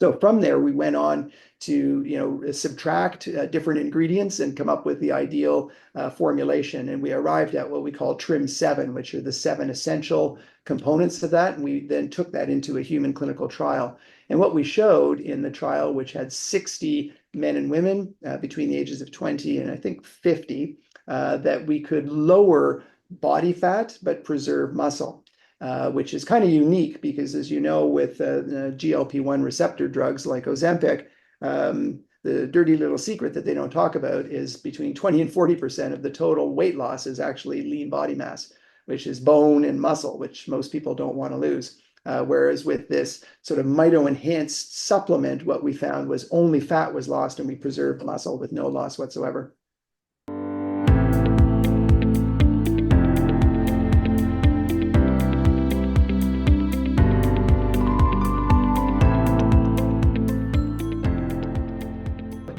So from there, we went on to subtract different ingredients and come up with the ideal formulation. And we arrived at what we call TRIM7, which are the 7 essential components of that. And we then took that into a human clinical trial. And what we showed in the trial, which had 60 men and women between the ages of 20 and I think 50, that we could lower body fat but preserve muscle. Which is kind of unique because, as you know, with GLP-1 receptor drugs like Ozempic, the dirty little secret that they don't talk about is between 20 and 40% of the total weight loss is actually lean body mass, which is bone and muscle, which most people don't want to lose. Whereas with this sort of Mito-enhanced supplement, what we found was only fat was lost and we preserved muscle with no loss whatsoever.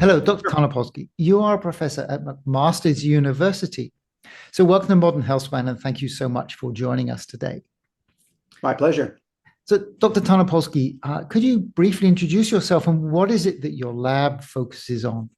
Hello, Dr. Tarnopolsky. You are a professor at McMaster University. So welcome to Modern Healthspan, and thank you so much for joining us today. My pleasure. So, Dr. Tarnopolsky, could you briefly introduce yourself and what is it that your lab focuses on?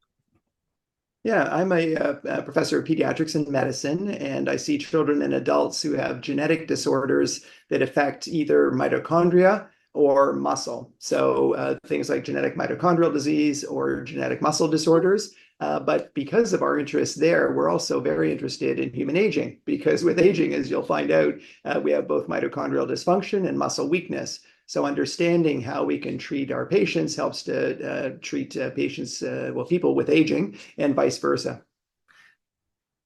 Yeah, I'm a professor of pediatrics and medicine, and I see children and adults who have genetic disorders that affect either mitochondria or muscle. So things like genetic mitochondrial disease or genetic muscle disorders. But because of our interest there, we're also very interested in human aging, because with aging, as you'll find out, we have both mitochondrial dysfunction and muscle weakness. So understanding how we can treat our patients helps to treat patients, people with aging and vice versa.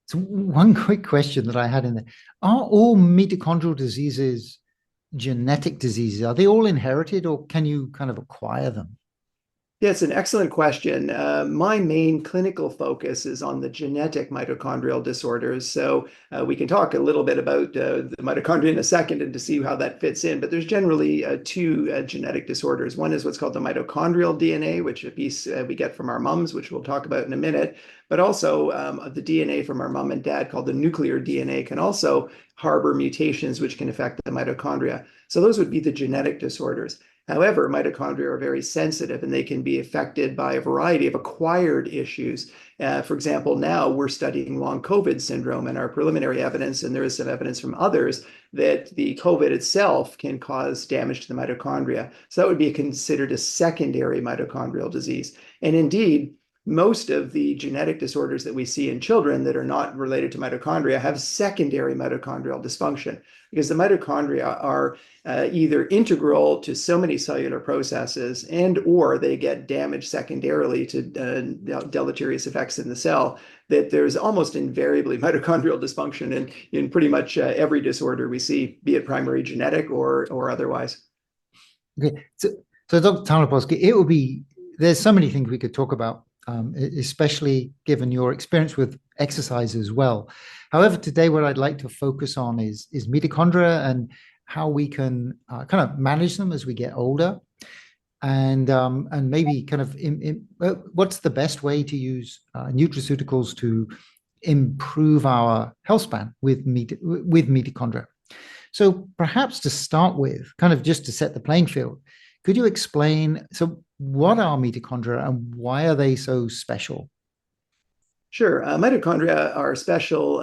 So one quick question that I had in there. Are all mitochondrial diseases genetic diseases? Are they all inherited or can you kind of acquire them? Yeah, it's an excellent question. My main clinical focus is on the genetic mitochondrial disorders. So we can talk a little bit about the mitochondria in a second and to see how that fits in. But there's generally two genetic disorders. One is what's called the mitochondrial DNA, which a piece we get from our moms, which we'll talk about in a minute. But also the DNA from our mom and dad called the nuclear DNA can also harbor mutations which can affect the mitochondria. So those would be the genetic disorders. However, mitochondria are very sensitive and they can be affected by a variety of acquired issues. For example, now we're studying long COVID syndrome and our preliminary evidence, and there is some evidence from others, that the COVID itself can cause damage to the mitochondria. So that would be considered a secondary mitochondrial disease. And indeed, most of the genetic disorders that we see in children that are not related to mitochondria have secondary mitochondrial dysfunction, because the mitochondria are either integral to so many cellular processes and or they get damaged secondarily to deleterious effects in the cell, that there's almost invariably mitochondrial dysfunction in pretty much every disorder we see, be it primary genetic or otherwise. Okay, so Dr. Tarnopolsky, there's so many things we could talk about, especially given your experience with exercise as well. However, today what I'd like to focus on is mitochondria and how we can kind of manage them as we get older, and maybe kind of what's the best way to use nutraceuticals to improve our health span with mitochondria. So perhaps to start with, kind of just to set the playing field, could you explain, so what are mitochondria and why are they so special? Sure. Mitochondria are special,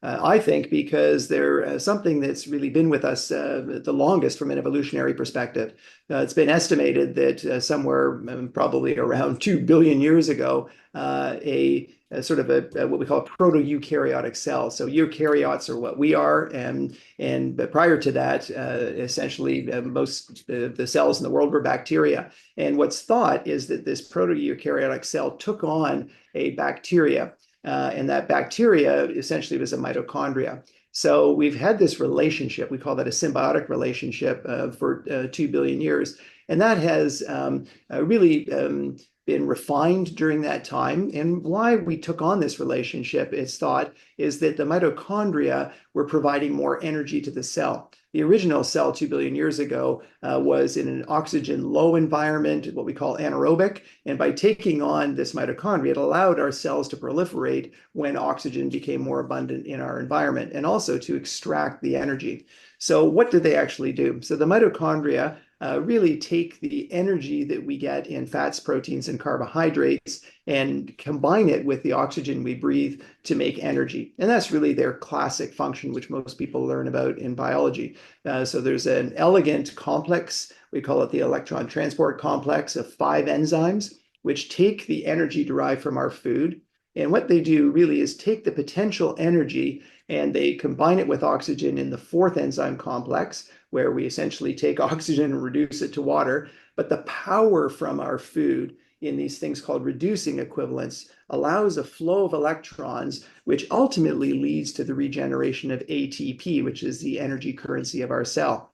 I think, because they're something that's really been with us the longest from an evolutionary perspective. It's been estimated that somewhere probably around 2 billion years ago, a sort of what we call a proto-eukaryotic cell. So eukaryotes are what we are, but prior to that, essentially most the cells in the world were bacteria. And what's thought is that this proto-eukaryotic cell took on a bacteria, and that bacteria essentially was a mitochondria. So we've had this relationship, we call that a symbiotic relationship for 2 billion years. And that has really been refined during that time. And why we took on this relationship, it's thought, is that the mitochondria were providing more energy to the cell. The original cell 2 billion years ago was in an oxygen low environment, what we call anaerobic. And by taking on this mitochondria, it allowed our cells to proliferate when oxygen became more abundant in our environment, and also to extract the energy. So what do they actually do? So the mitochondria really take the energy that we get in fats, proteins, and carbohydrates and combine it with the oxygen we breathe to make energy. And that's really their classic function, which most people learn about in biology. So there's an elegant complex, we call it the electron transport complex, of 5 enzymes, which take the energy derived from our food. And what they do really is take the potential energy and they combine it with oxygen in the 4th enzyme complex, where we essentially take oxygen and reduce it to water. But the power from our food in these things called reducing equivalents allows a flow of electrons, which ultimately leads to the regeneration of ATP, which is the energy currency of our cell.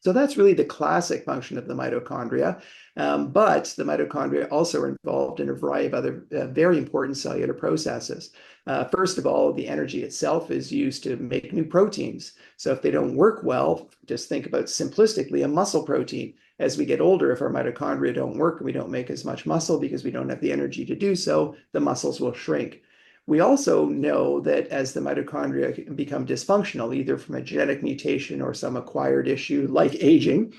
So that's really the classic function of the mitochondria. But the mitochondria also are involved in a variety of other very important cellular processes. First of all, the energy itself is used to make new proteins. So if they don't work well, just think about simplistically a muscle protein. As we get older, if our mitochondria don't work and we don't make as much muscle because we don't have the energy to do so, the muscles will shrink. We also know that as the mitochondria become dysfunctional, either from a genetic mutation or some acquired issue like aging,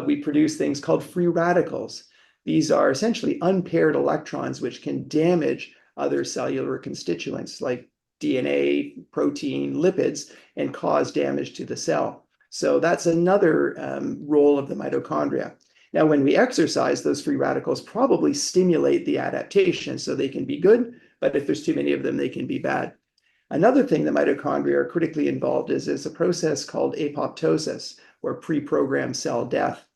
we produce things called free radicals. These are essentially unpaired electrons which can damage other cellular constituents like DNA, protein, lipids, and cause damage to the cell. So that's another role of the mitochondria. Now, when we exercise, those free radicals probably stimulate the adaptation so they can be good, but if there's too many of them, they can be bad. Another thing the mitochondria are critically involved is a process called apoptosis, or pre-programmed cell death.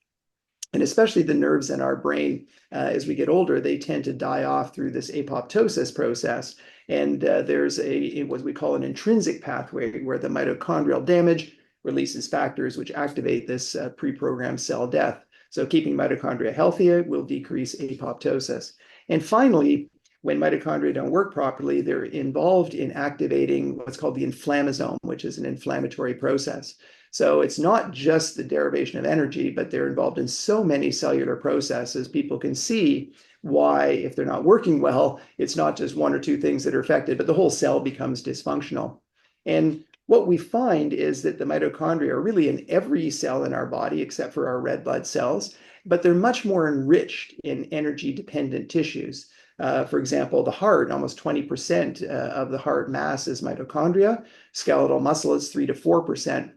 And especially the nerves in our brain, as we get older, they tend to die off through this apoptosis process. And there's what we call an intrinsic pathway where the mitochondrial damage releases factors which activate this pre-programmed cell death. So keeping mitochondria healthy will decrease apoptosis. And finally, when mitochondria don't work properly, they're involved in activating what's called the inflammasome, which is an inflammatory process. So it's not just the derivation of energy, but they're involved in so many cellular processes. People can see why, if they're not working well, it's not just 1 or 2 things that are affected, but the whole cell becomes dysfunctional. And what we find is that the mitochondria are really in every cell in our body, except for our red blood cells, but they're much more enriched in energy-dependent tissues. For example, the heart, almost 20% of the heart mass is mitochondria. Skeletal muscle is 3 to 4%.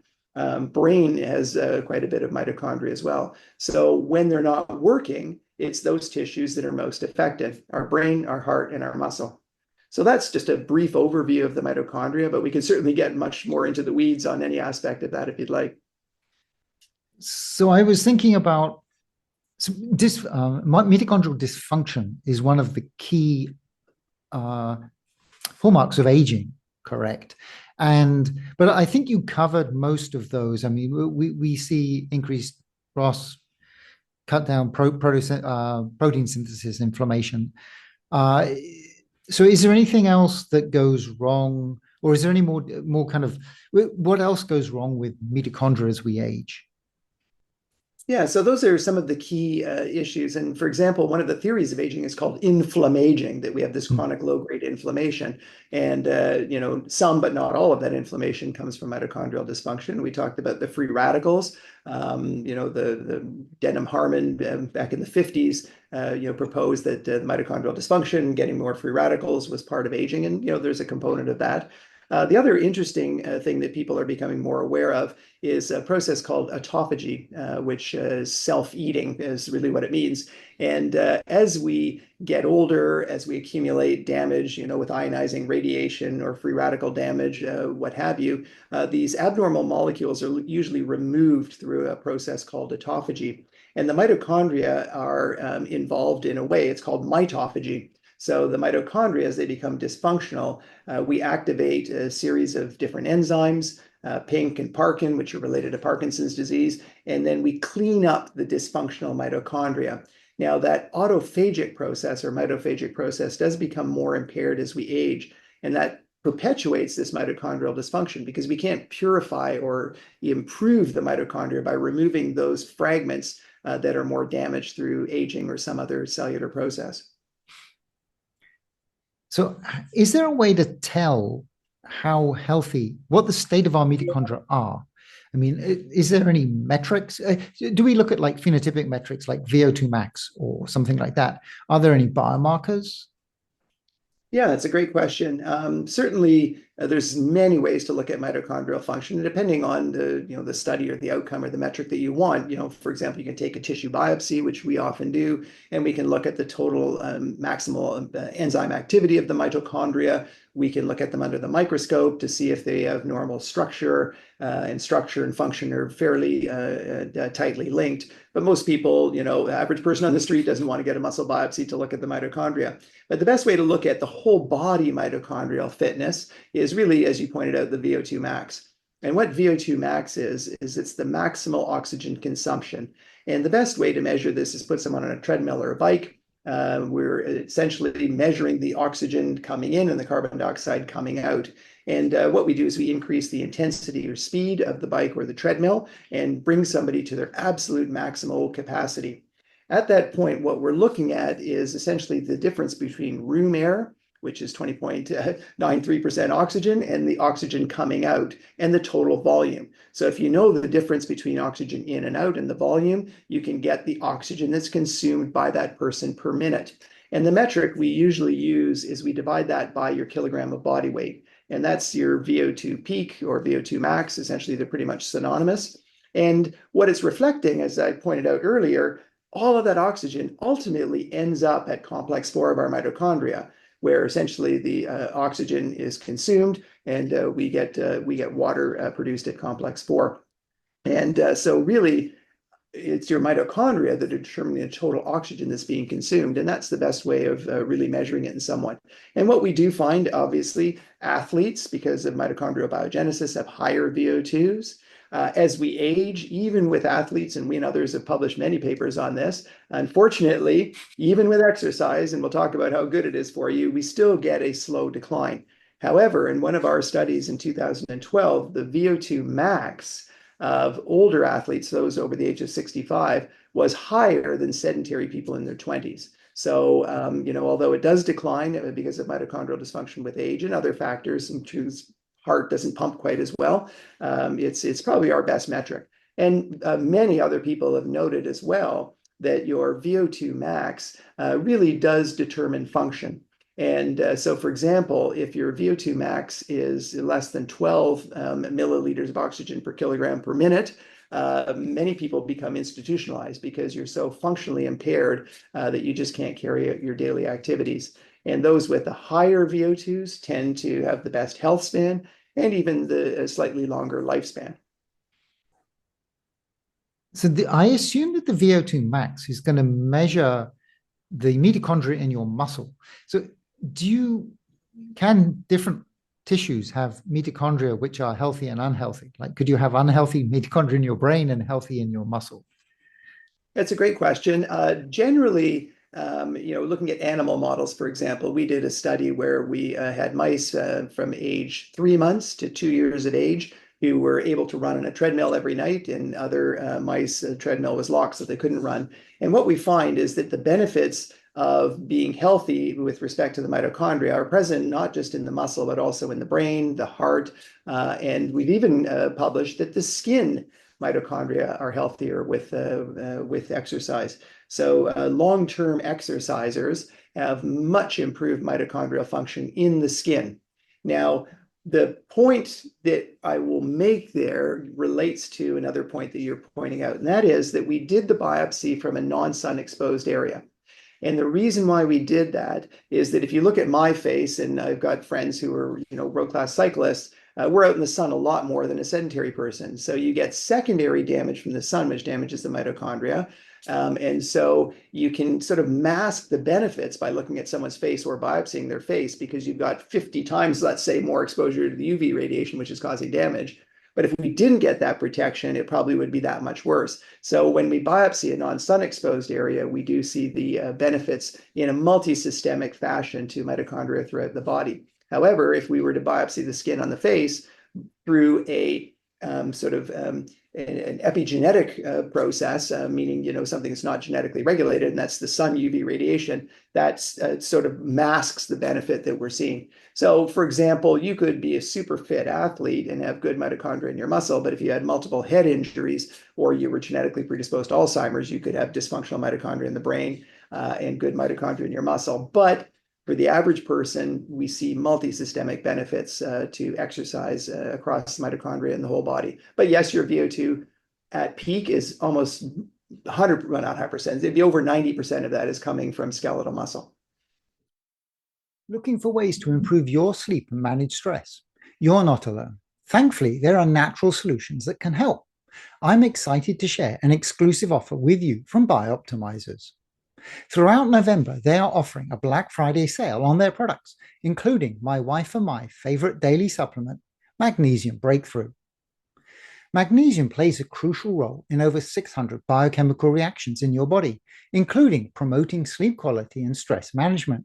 Brain has quite a bit of mitochondria as well. So when they're not working, it's those tissues that are most affected: our brain, our heart, and our muscle. So that's just a brief overview of the mitochondria, but we can certainly get much more into the weeds on any aspect of that if you'd like. So I was thinking about mitochondrial dysfunction is one of the key hallmarks of aging, correct? But I think you covered most of those. I mean, we see increased ROS, cut down protein synthesis, inflammation. So is there anything else that goes wrong, or is there any more kind of, what else goes wrong with mitochondria as we age? Yeah, so those are some of the key issues. And for example, one of the theories of aging is called inflammaging, that we have this chronic low-grade inflammation. And, some, but not all of that inflammation comes from mitochondrial dysfunction. We talked about the free radicals. The Denham-Harman back in the 50s, proposed that mitochondrial dysfunction, getting more free radicals, was part of aging. And, there's a component of that. The other interesting thing that people are becoming more aware of is a process called autophagy, which is self-eating is really what it means. And as we get older, as we accumulate damage, with ionizing radiation or free radical damage, what have you, these abnormal molecules are usually removed through a process called autophagy. And the mitochondria are involved in a way, it's called mitophagy. So the mitochondria, as they become dysfunctional, we activate a series of different enzymes, PINK and Parkin, which are related to Parkinson's disease, and then we clean up the dysfunctional mitochondria. Now, that autophagic process or mitophagic process does become more impaired as we age, and that perpetuates this mitochondrial dysfunction because we can't purify or improve the mitochondria by removing those fragments that are more damaged through aging or some other cellular process. So is there a way to tell how healthy, what the state of our mitochondria are? I mean, is there any metrics? Do we look at like phenotypic metrics like VO2 max or something like that? Are there any biomarkers? Yeah, that's a great question. Certainly, there's many ways to look at mitochondrial function, depending on the study or the outcome or the metric that you want. For example, you can take a tissue biopsy, which we often do, and we can look at the total maximal enzyme activity of the mitochondria. We can look at them under the microscope to see if they have normal structure, and structure and function are fairly tightly linked. But most people, the average person on the street doesn't want to get a muscle biopsy to look at the mitochondria. But the best way to look at the whole body mitochondrial fitness is really, as you pointed out, the VO2 max. And what VO2 max is it's the maximal oxygen consumption. And the best way to measure this is put someone on a treadmill or a bike. We're essentially measuring the oxygen coming in and the carbon dioxide coming out. And what we do is we increase the intensity or speed of the bike or the treadmill and bring somebody to their absolute maximal capacity. At that point, what we're looking at is essentially the difference between room air, which is 20.93% oxygen, and the oxygen coming out, and the total volume. So if you know the difference between oxygen in and out and the volume, you can get the oxygen that's consumed by that person per minute. And the metric we usually use is we divide that by your kilogram of body weight. And that's your VO2 peak or VO2 max. Essentially, they're pretty much synonymous. And what it's reflecting, as I pointed out earlier, all of that oxygen ultimately ends up at complex 4 of our mitochondria, where essentially the oxygen is consumed and we get water produced at complex 4. And so really, it's your mitochondria that are determining the total oxygen that's being consumed. And that's the best way of really measuring it in somewhat. And what we do find, obviously, athletes, because of mitochondrial biogenesis, have higher VO2s. As we age, even with athletes, and we and others have published many papers on this, unfortunately, even with exercise, and we'll talk about how good it is for you, we still get a slow decline. However, in one of our studies in 2012, the VO2 max of older athletes, those over the age of 65, was higher than sedentary people in their 20s. So, although it does decline because of mitochondrial dysfunction with age and other factors, and whose heart doesn't pump quite as well, it's probably our best metric. And many other people have noted as well that your VO2 max really does determine function. And so, for example, if your VO2 max is less than 12 milliliters of oxygen per kilogram per minute, many people become institutionalized because you're so functionally impaired that you just can't carry out your daily activities. And those with the higher VO2s tend to have the best health span and even the slightly longer lifespan. So I assume that the VO2 max is going to measure the mitochondria in your muscle. So can different tissues have mitochondria which are healthy and unhealthy? Like, could you have unhealthy mitochondria in your brain and healthy in your muscle? That's a great question. Generally, looking at animal models, for example, we did a study where we had mice from age 3 months to 2 years of age who were able to run on a treadmill every night, and other mice, treadmill was locked, so they couldn't run. And what we find is that the benefits of being healthy with respect to the mitochondria are present not just in the muscle, but also in the brain, the heart, and we've even published that the skin mitochondria are healthier with exercise. So long-term exercisers have much improved mitochondrial function in the skin. Now, the point that I will make there relates to another point that you're pointing out, and that is that we did the biopsy from a non-sun exposed area. And the reason why we did that is that if you look at my face, and I've got friends who are, world-class cyclists, we're out in the sun a lot more than a sedentary person. So you get secondary damage from the sun, which damages the mitochondria. And so you can sort of mask the benefits by looking at someone's face or biopsying their face, because you've got 50 times, let's say, more exposure to the UV radiation, which is causing damage. But if we didn't get that protection, it probably would be that much worse. So when we biopsy a non-sun exposed area, we do see the benefits in a multi-systemic fashion to mitochondria throughout the body. However, if we were to biopsy the skin on the face through a an epigenetic process, meaning, something that's not genetically regulated, and that's the sun UV radiation, that sort of masks the benefit that we're seeing. So, for example, you could be a super fit athlete and have good mitochondria in your muscle, but if you had multiple head injuries or you were genetically predisposed to Alzheimer's, you could have dysfunctional mitochondria in the brain and good mitochondria in your muscle. But for the average person, we see multi-systemic benefits to exercise across mitochondria in the whole body. But yes, your VO2 at peak is almost 100, well, not 100%, it'd be over 90% of that is coming from skeletal muscle. Looking for ways to improve your sleep and manage stress? You're not alone. Thankfully, there are natural solutions that can help. I'm excited to share an exclusive offer with you from BiOptimizers. Throughout November, they are offering a Black Friday sale on their products, including my wife and my favorite daily supplement, Magnesium Breakthrough. Magnesium plays a crucial role in over 600 biochemical reactions in your body, including promoting sleep quality and stress management.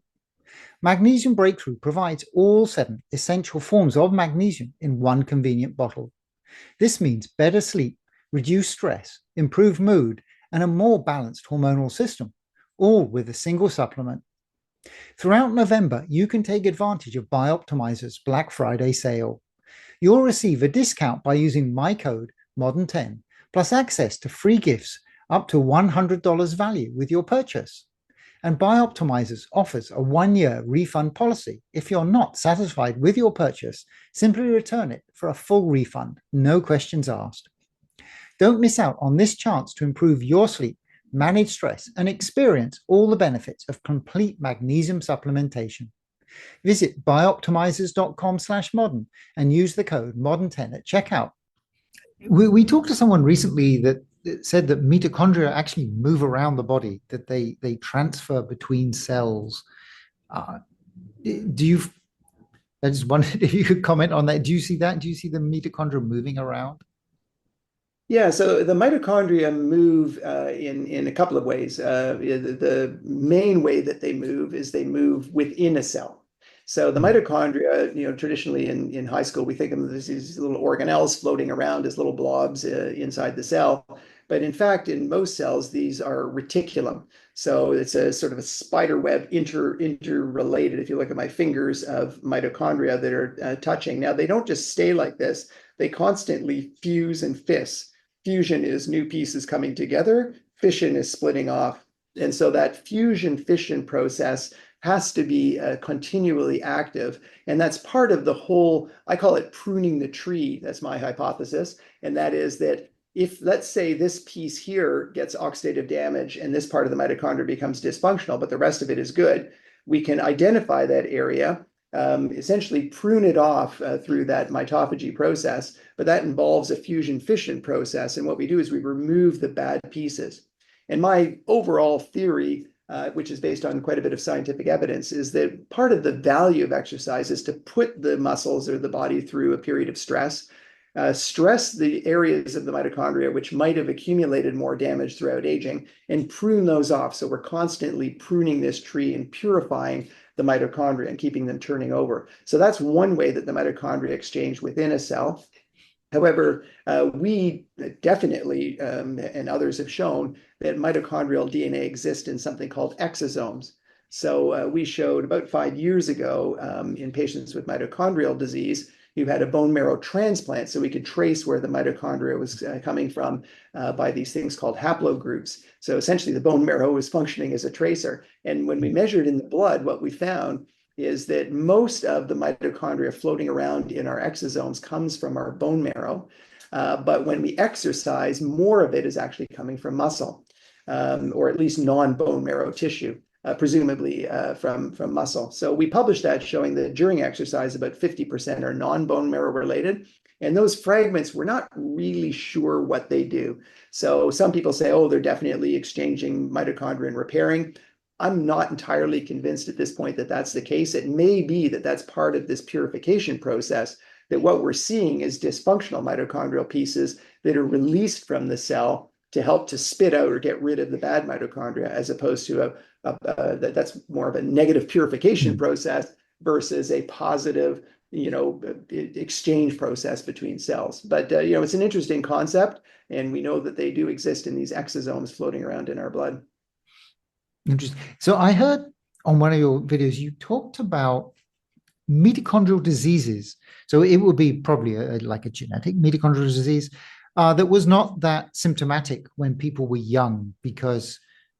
Magnesium Breakthrough provides all 7 essential forms of magnesium in one convenient bottle. This means better sleep, reduced stress, improved mood, and a more balanced hormonal system, all with a single supplement. Throughout November, you can take advantage of BiOptimizers' Black Friday sale. You'll receive a discount by using my code MODERN10, plus access to free gifts up to $100 value with your purchase. And BiOptimizers offers a 1-year refund policy. If you're not satisfied with your purchase, simply return it for a full refund, no questions asked. Don't miss out on this chance to improve your sleep, manage stress, and experience all the benefits of complete magnesium supplementation. Visit bioptimizers.com/modern and use the code MODERN10 at checkout. We talked to someone recently that said that mitochondria actually move around the body, that they transfer between cells. I just wondered if you could comment on that. Do you see that? Do you see the mitochondria moving around? Yeah, so the mitochondria move in a couple of ways. The main way that they move is they move within a cell. So the mitochondria, traditionally in high school, we think of them as these little organelles floating around as little blobs inside the cell. But in fact, in most cells, these are reticulum. So it's a sort of a spider web interrelated, if you look at my fingers, of mitochondria that are touching. Now, they don't just stay like this. They constantly fuse and fissure. Fusion is new pieces coming together. Fission is splitting off. And so that fusion-fission process has to be continually active. And that's part of the whole, I call it pruning the tree. That's my hypothesis. And that is that if, let's say, this piece here gets oxidative damage and this part of the mitochondria becomes dysfunctional, but the rest of it is good, we can identify that area, essentially prune it off through that mitophagy process, but that involves a fusion-fission process. And what we do is we remove the bad pieces. And my overall theory, which is based on quite a bit of scientific evidence, is that part of the value of exercise is to put the muscles or the body through a period of stress. Stress the areas of the mitochondria which might have accumulated more damage throughout aging and prune those off. So we're constantly pruning this tree and purifying the mitochondria and keeping them turning over. So that's one way that the mitochondria exchange within a cell. However, we definitely, and others have shown, that mitochondrial DNA exists in something called exosomes. So we showed about 5 years ago in patients with mitochondrial disease who had a bone marrow transplant, so we could trace where the mitochondria was coming from by these things called haplogroups. So essentially the bone marrow was functioning as a tracer. And when we measured in the blood, what we found is that most of the mitochondria floating around in our exosomes comes from our bone marrow. But when we exercise, more of it is actually coming from muscle, or at least non-bone marrow tissue. Presumably from muscle. So we published that showing that during exercise, about 50% are non-bone marrow related. And those fragments, we're not really sure what they do. So some people say, oh, they're definitely exchanging mitochondria and repairing. I'm not entirely convinced at this point that that's the case. It may be that that's part of this purification process, that what we're seeing is dysfunctional mitochondrial pieces that are released from the cell to help to spit out or get rid of the bad mitochondria, as opposed to that's more of a negative purification process versus a positive exchange process between cells. But it's an interesting concept, and we know that they do exist in these exosomes floating around in our blood. Interesting. So I heard on one of your videos you talked about mitochondrial diseases. So it would be probably like a genetic mitochondrial disease that was not that symptomatic when people were young because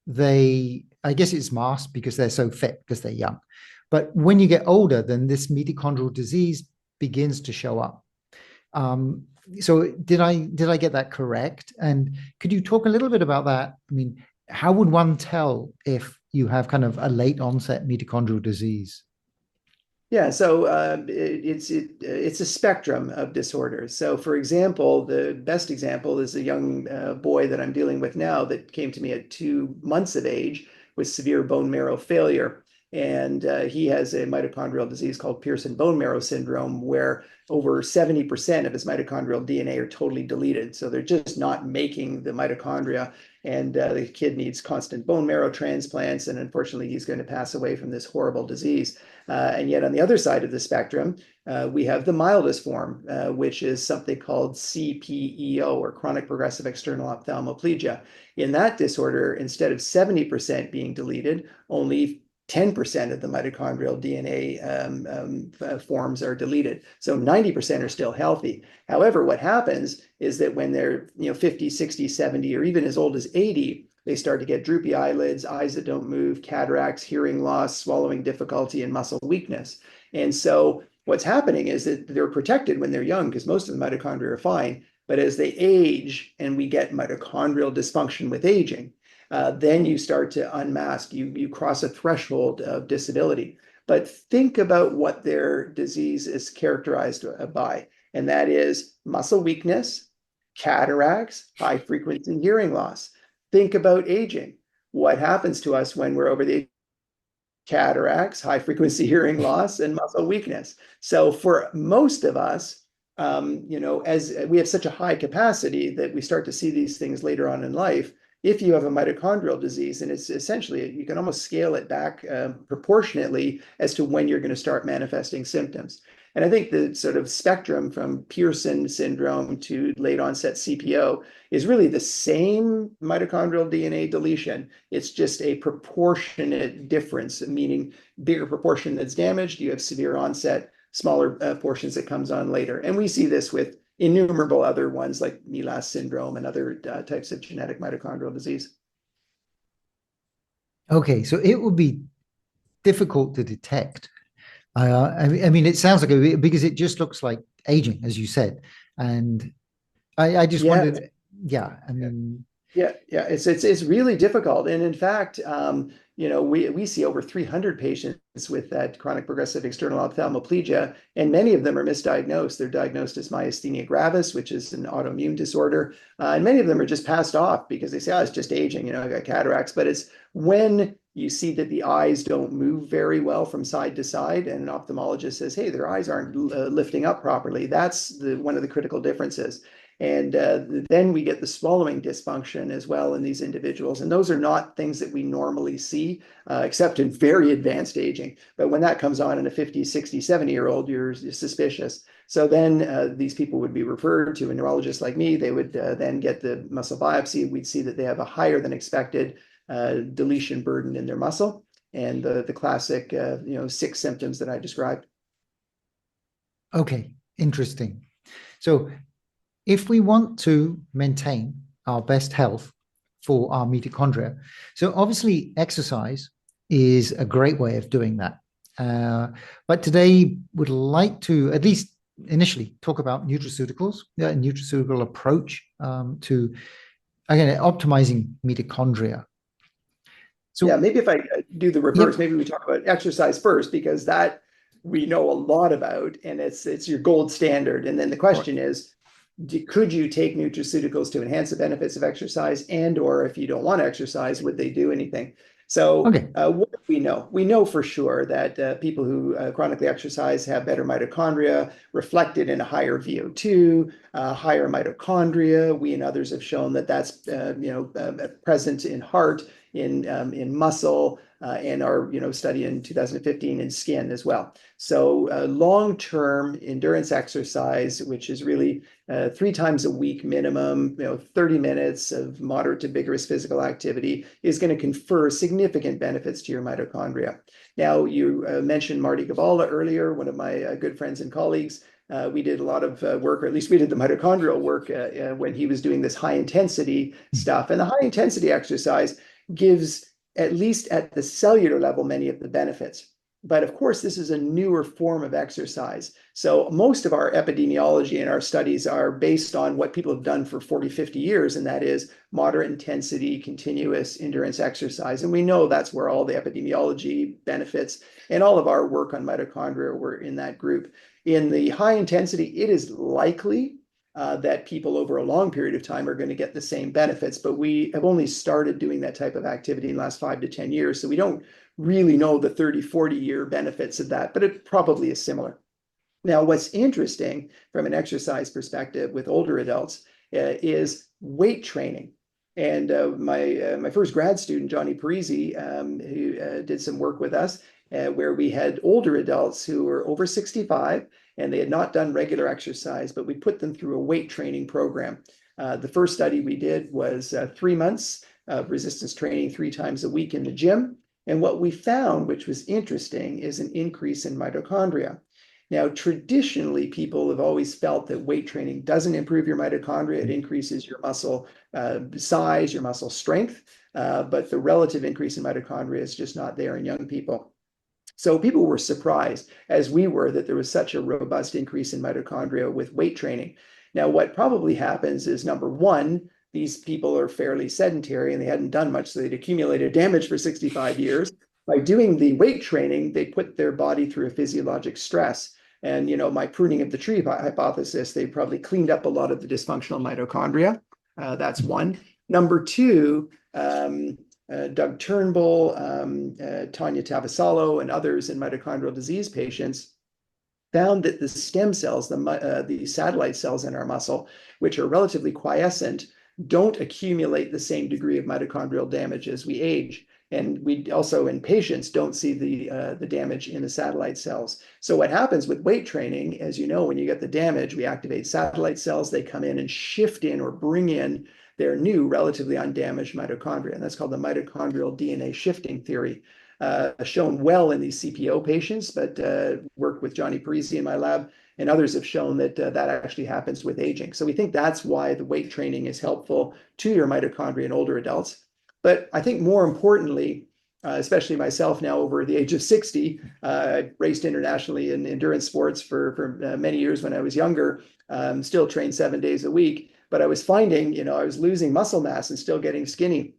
I guess it's masked because they're so fit because they're young. But when you get older, then this mitochondrial disease begins to show up. So did I get that correct? And could you talk a little bit about that? I mean, how would one tell if you have kind of a late onset mitochondrial disease? Yeah, so it's a spectrum of disorders. So, for example, the best example is a young boy that I'm dealing with now that came to me at 2 months of age with severe bone marrow failure. And he has a mitochondrial disease called Pearson bone marrow syndrome, where over 70% of his mitochondrial DNA are totally deleted. So they're just not making the mitochondria. And the kid needs constant bone marrow transplants. And unfortunately, he's going to pass away from this horrible disease. And yet on the other side of the spectrum, we have the mildest form, which is something called CPEO, or chronic progressive external ophthalmoplegia. In that disorder, instead of 70% being deleted, only 10% of the mitochondrial DNA forms are deleted. So 90% are still healthy. However, what happens is that when they're 50, 60, 70, or even as old as 80, they start to get droopy eyelids, eyes that don't move, cataracts, hearing loss, swallowing difficulty, and muscle weakness. And so what's happening is that they're protected when they're young because most of the mitochondria are fine. But as they age and we get mitochondrial dysfunction with aging, then you start to unmask, you cross a threshold of disability. But think about what their disease is characterized by, and that is muscle weakness, cataracts, high frequency hearing loss. Think about aging. What happens to us when we're over the age? Cataracts, high frequency hearing loss, and muscle weakness. So for most of us, as we have such a high capacity that we start to see these things later on in life, if you have a mitochondrial disease, and it's essentially, you can almost scale it back proportionately as to when you're going to start manifesting symptoms. And I think the sort of spectrum from Pearson syndrome to late onset CPO is really the same mitochondrial DNA deletion. It's just a proportionate difference, meaning bigger proportion that's damaged, you have severe onset, smaller portions that comes on later. And we see this with innumerable other ones like MELAS syndrome and other types of genetic mitochondrial disease. Okay, so it would be difficult to detect. I mean, it sounds like because it just looks like aging, as you said, and I just wondered, yeah, I mean, yeah, it's really difficult, and in fact, we see over 300 patients with that chronic progressive external ophthalmoplegia, and many of them are misdiagnosed. They're diagnosed as myasthenia gravis, which is an autoimmune disorder, and many of them are just passed off because they say, "Oh, it's just aging. I got cataracts." But it's when you see that the eyes don't move very well from side to side, and an ophthalmologist says, "Hey, their eyes aren't lifting up properly." That's one of the critical differences. And then we get the swallowing dysfunction as well in these individuals. And those are not things that we normally see, except in very advanced aging. But when that comes on in a 50, 60, 70-year-old, you're suspicious. So then these people would be referred to a neurologist like me. They would then get the muscle biopsy. We'd see that they have a higher than expected deletion burden in their muscle, and the classic 6 symptoms that I described. Okay, interesting. So if we want to maintain our best health for our mitochondria, so obviously exercise is a great way of doing that. But today would like to at least initially talk about nutraceuticals, a nutraceutical approach to, again, optimizing mitochondria. So yeah, maybe if I do the reverse, maybe we talk about exercise first, because that we know a lot about, and it's your gold standard. And then the question is, could you take nutraceuticals to enhance the benefits of exercise, and or if you don't want to exercise, would they do anything? So what do we know? We know for sure that people who chronically exercise have better mitochondria reflected in a higher VO2, higher mitochondria. We and others have shown that that's present in heart in muscle, and our study in 2015 in skin as well. So long-term endurance exercise, which is really 3 times a week minimum, 30 minutes of moderate to vigorous physical activity, is going to confer significant benefits to your mitochondria. Now, you mentioned Marty Gabala earlier, one of my good friends and colleagues. We did a lot of work, or at least we did the mitochondrial work when he was doing this high intensity stuff. And the high intensity exercise gives, at least at the cellular level, many of the benefits. But of course, this is a newer form of exercise. So most of our epidemiology and our studies are based on what people have done for 40, 50 years, and that is moderate intensity, continuous endurance exercise. And we know that's where all the epidemiology benefits and all of our work on mitochondria were in that group. In the high intensity, it is likely that people over a long period of time are going to get the same benefits, but we have only started doing that type of activity in the last 5 to 10 years. So we don't really know the 30, 40-year benefits of that, but it probably is similar. Now, what's interesting from an exercise perspective with older adults is weight training. And my first grad student, Johnny Parisi, who did some work with us, where we had older adults who were over 65 and they had not done regular exercise, but we put them through a weight training program. The first study we did was 3 months of resistance training 3 times a week in the gym. And what we found, which was interesting, is an increase in mitochondria. Now, traditionally, people have always felt that weight training doesn't improve your mitochondria. It increases your muscle size, your muscle strength, but the relative increase in mitochondria is just not there in young people. So people were surprised, as we were, that there was such a robust increase in mitochondria with weight training. Now, what probably happens is, number one, these people are fairly sedentary and they hadn't done much, so they'd accumulated damage for 65 years. By doing the weight training, they put their body through a physiologic stress. And, my pruning of the tree hypothesis, they probably cleaned up a lot of the dysfunctional mitochondria. That's one. Number two, Doug Turnbull, Tanya Tavasalo, and others in mitochondrial disease patients found that the stem cells, the satellite cells in our muscle, which are relatively quiescent, don't accumulate the same degree of mitochondrial damage as we age. And we also, in patients, don't see the damage in the satellite cells. So what happens with weight training, as you know, when you get the damage, we activate satellite cells. They come in and shift in or bring in their new, relatively undamaged mitochondria. And that's called the mitochondrial DNA shifting theory, shown well in these CPO patients, but work with Johnny Parisi in my lab, and others have shown that that actually happens with aging. So we think that's why the weight training is helpful to your mitochondria in older adults. But I think more importantly, especially myself now over the age of 60, I raced internationally in endurance sports for many years when I was younger, still trained 7 days a week. But I was finding, I was losing muscle mass and still getting skinny.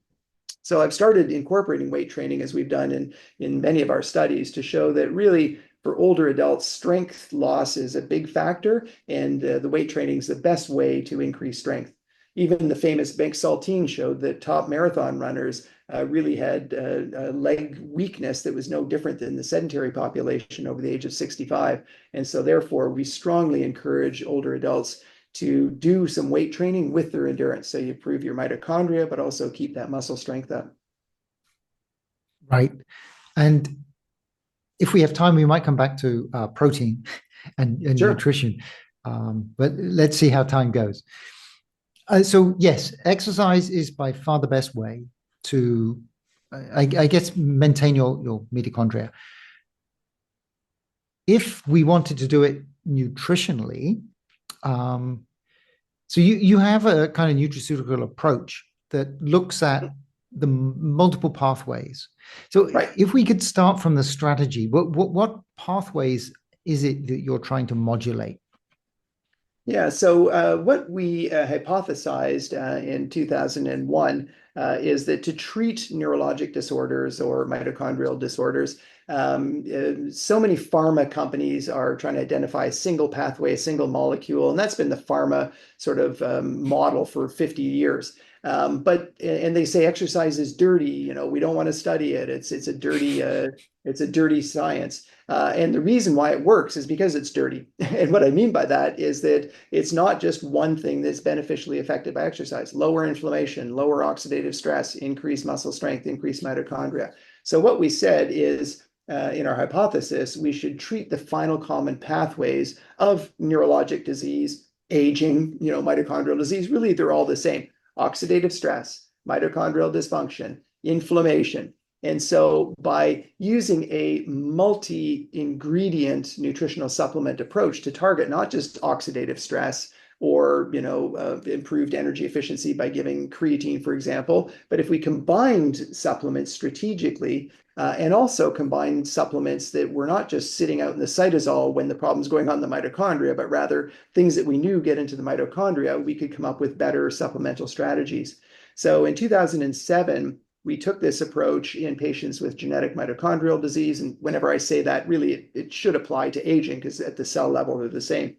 So I've started incorporating weight training, as we've done in many of our studies, to show that really for older adults, strength loss is a big factor, and the weight training is the best way to increase strength. Even the famous Bengt Saltine showed that top marathon runners really had a leg weakness that was no different than the sedentary population over the age of 65. And so therefore, we strongly encourage older adults to do some weight training with their endurance. So you improve your mitochondria, but also keep that muscle strength up. Right. And if we have time, we might come back to protein and Sure. nutrition. But let's see how time goes. So yes, exercise is by far the best way to, I guess, maintain your mitochondria. If we wanted to do it nutritionally, so you have a kind of nutraceutical approach that looks at the multiple pathways. So Right. If we could start from the strategy, what pathways is it that you're trying to modulate? Yeah, so what we hypothesized in 2001 is that to treat neurologic disorders or mitochondrial disorders, so many pharma companies are trying to identify a single pathway, a single molecule, and that's been the pharma sort of model for 50 years. And they say exercise is dirty. We don't want to study it. It's a dirty science. And the reason why it works is because it's dirty. And what I mean by that is that it's not just one thing that's beneficially affected by exercise. Lower inflammation, lower oxidative stress, increased muscle strength, increased mitochondria. So what we said is, in our hypothesis, we should treat the final common pathways of neurologic disease, aging, mitochondrial disease. Really, they're all the same. Oxidative stress, mitochondrial dysfunction, inflammation. And so by using a multi-ingredient nutritional supplement approach to target not just oxidative stress or improved energy efficiency by giving creatine, for example, but if we combined supplements strategically and also combined supplements that were not just sitting out in the cytosol when the problem's going on in the mitochondria, but rather things that we knew get into the mitochondria, we could come up with better supplemental strategies. So in 2007, we took this approach in patients with genetic mitochondrial disease. And whenever I say that, really, it should apply to aging because at the cell level, they're the same.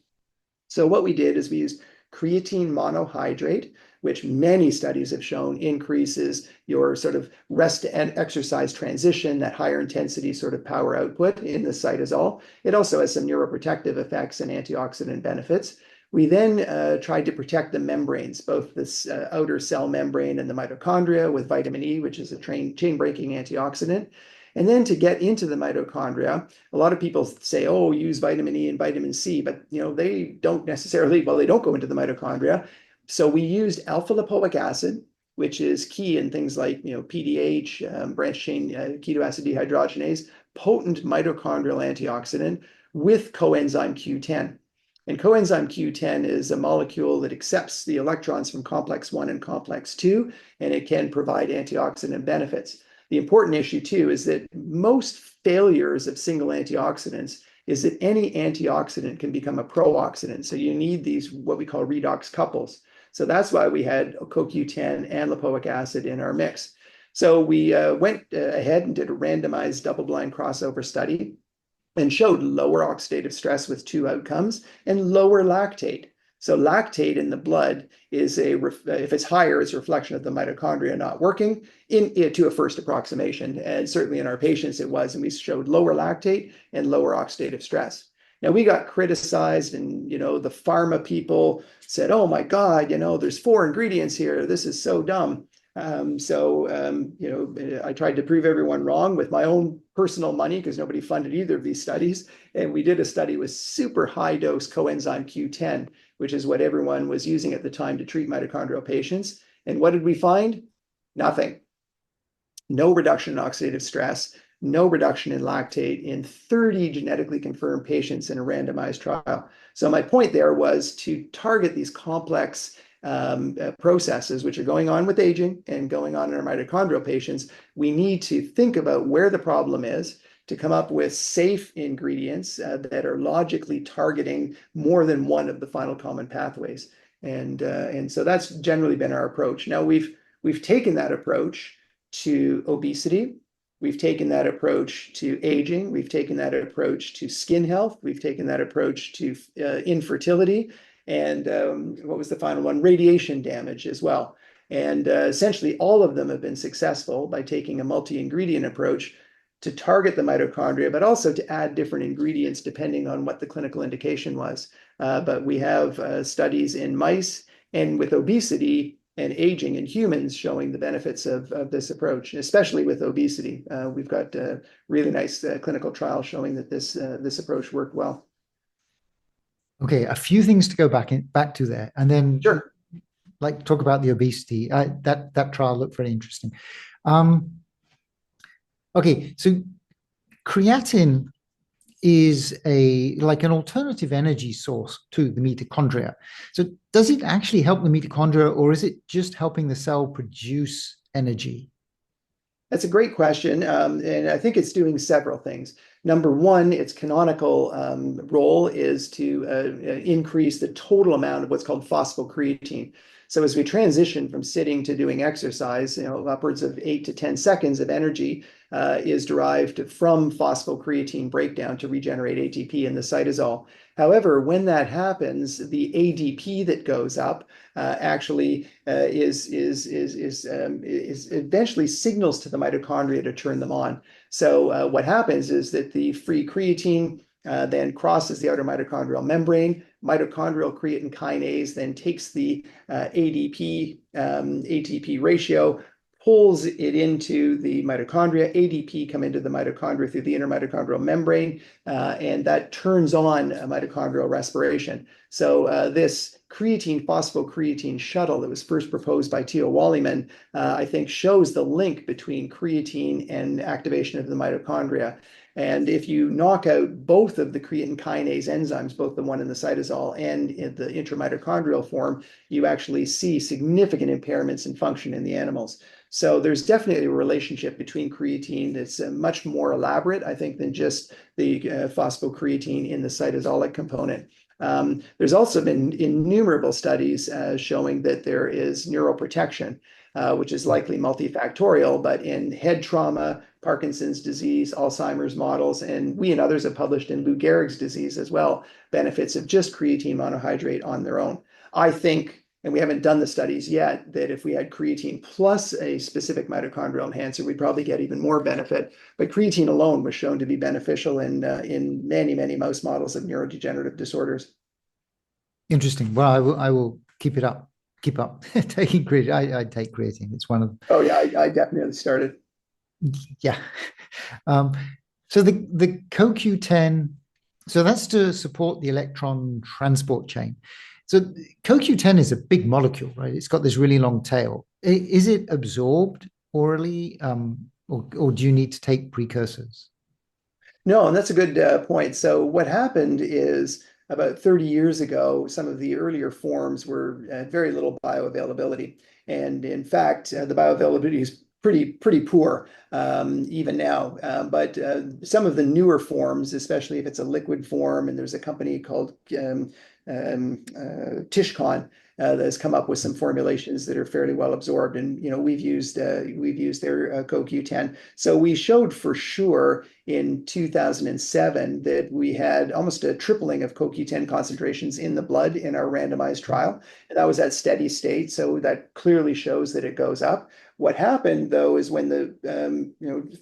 So what we did is we used creatine monohydrate, which many studies have shown increases your sort of rest and exercise transition, that higher intensity sort of power output in the cytosol. It also has some neuroprotective effects and antioxidant benefits. We then tried to protect the membranes, both this outer cell membrane and the mitochondria with vitamin E, which is a chain-breaking antioxidant. And then to get into the mitochondria, a lot of people say, oh, use vitamin E and vitamin C, but they don't necessarily, they don't go into the mitochondria. So we used alpha lipoic acid, which is key in things like PDH, branched chain ketoacid dehydrogenase, potent mitochondrial antioxidant with coenzyme Q10. And coenzyme Q10 is a molecule that accepts the electrons from complex 1 and complex 2, and it can provide antioxidant benefits. The important issue, too, is that most failures of single antioxidants is that any antioxidant can become a pro-oxidant. So you need these, what we call redox couples. So that's why we had CoQ10 and lipoic acid in our mix. So we went ahead and did a randomized double-blind crossover study and showed lower oxidative stress with 2 outcomes and lower lactate. So lactate in the blood is if it's higher, it's a reflection of the mitochondria not working to a first approximation. And certainly in our patients it was, and we showed lower lactate and lower oxidative stress. Now we got criticized and, the pharma people said, oh my God, there's 4 ingredients here. This is so dumb. I tried to prove everyone wrong with my own personal money because nobody funded either of these studies. And we did a study with super high dose coenzyme Q10, which is what everyone was using at the time to treat mitochondrial patients. And what did we find? Nothing. No reduction in oxidative stress, no reduction in lactate in 30 genetically confirmed patients in a randomized trial. So my point there was to target these complex processes which are going on with aging and going on in our mitochondrial patients. We need to think about where the problem is to come up with safe ingredients that are logically targeting more than one of the final common pathways. And so that's generally been our approach. Now we've taken that approach to obesity. We've taken that approach to aging. We've taken that approach to skin health. We've taken that approach to infertility. And what was the final one? Radiation damage as well. And essentially all of them have been successful by taking a multi-ingredient approach to target the mitochondria, but also to add different ingredients depending on what the clinical indication was. But we have studies in mice and with obesity and aging in humans showing the benefits of this approach, especially with obesity. We've got really nice clinical trials showing that this approach worked well. Okay, a few things to go back to there, and then Sure. Like talk about the obesity. That trial looked very interesting. Okay, so creatine is like an alternative energy source to the mitochondria. So does it actually help the mitochondria, or is it just helping the cell produce energy? That's a great question, and I think it's doing several things. Number one, its canonical role is to increase the total amount of what's called phosphocreatine. So as we transition from sitting to doing exercise, upwards of 8 to 10 seconds of energy is derived from phosphocreatine breakdown to regenerate ATP in the cytosol. However, when that happens, the ADP that goes up actually eventually signals to the mitochondria to turn them on. So what happens is that the free creatine then crosses the outer mitochondrial membrane. Mitochondrial creatine kinase then takes the ADP ATP ratio, pulls it into the mitochondria. ADP come into the mitochondria through the intermitochondrial membrane, and that turns on mitochondrial respiration. So this creatine phosphocreatine shuttle that was first proposed by Theo Wallyman, I think shows the link between creatine and activation of the mitochondria. And if you knock out both of the creatine kinase enzymes, both the one in the cytosol and in the intramitochondrial form, you actually see significant impairments in function in the animals. So there's definitely a relationship between creatine that's much more elaborate, I think, than just the phosphocreatine in the cytosolic component. There's also been innumerable studies showing that there is neuroprotection, which is likely multifactorial, but in head trauma, Parkinson's disease, Alzheimer's models, and we and others have published in Lou Gehrig's disease as well, benefits of just creatine monohydrate on their own. I think, and we haven't done the studies yet, that if we had creatine plus a specific mitochondrial enhancer, we'd probably get even more benefit. But creatine alone was shown to be beneficial in many, many mouse models of neurodegenerative disorders. Interesting. Well, I will keep up taking creatine. I take creatine. It's one of. Oh yeah, I definitely started. Yeah. So the CoQ10, so that's to support the electron transport chain. So CoQ10 is a big molecule, right? It's got this really long tail. Is it absorbed orally, or do you need to take precursors? No, and that's a good point. So what happened is about 30 years ago, some of the earlier forms were very little bioavailability. And in fact, the bioavailability is pretty poor even now. But some of the newer forms, especially if it's a liquid form, and there's a company called Tishcon that has come up with some formulations that are fairly well absorbed, and we've used their CoQ10. So we showed for sure in 2007 that we had almost a tripling of CoQ10 concentrations in the blood in our randomized trial, and that was at steady state. So that clearly shows that it goes up. What happened though is when the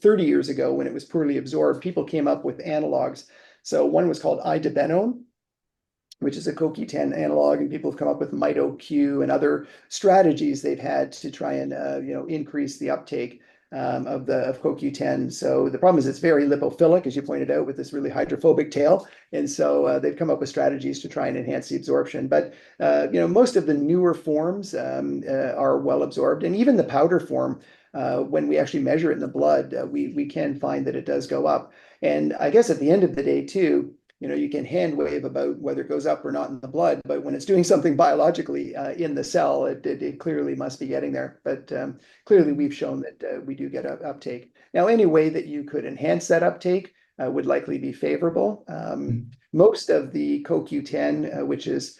30 years ago, when it was poorly absorbed, people came up with analogs. So one was called idebenone, which is a CoQ10 analog, and people have come up with Mito and other strategies they've had to try and increase the uptake of CoQ10. So the problem is it's very lipophilic, as you pointed out, with this really hydrophobic tail, and so they've come up with strategies to try and enhance the absorption. But most of the newer forms are well absorbed, and even the powder form, when we actually measure it in the blood, we can find that it does go up. And I guess at the end of the day, too, you can hand wave about whether it goes up or not in the blood, but when it's doing something biologically in the cell, it clearly must be getting there. But clearly we've shown that we do get uptake. Now, any way that you could enhance that uptake would likely be favorable. Most of the CoQ10, which is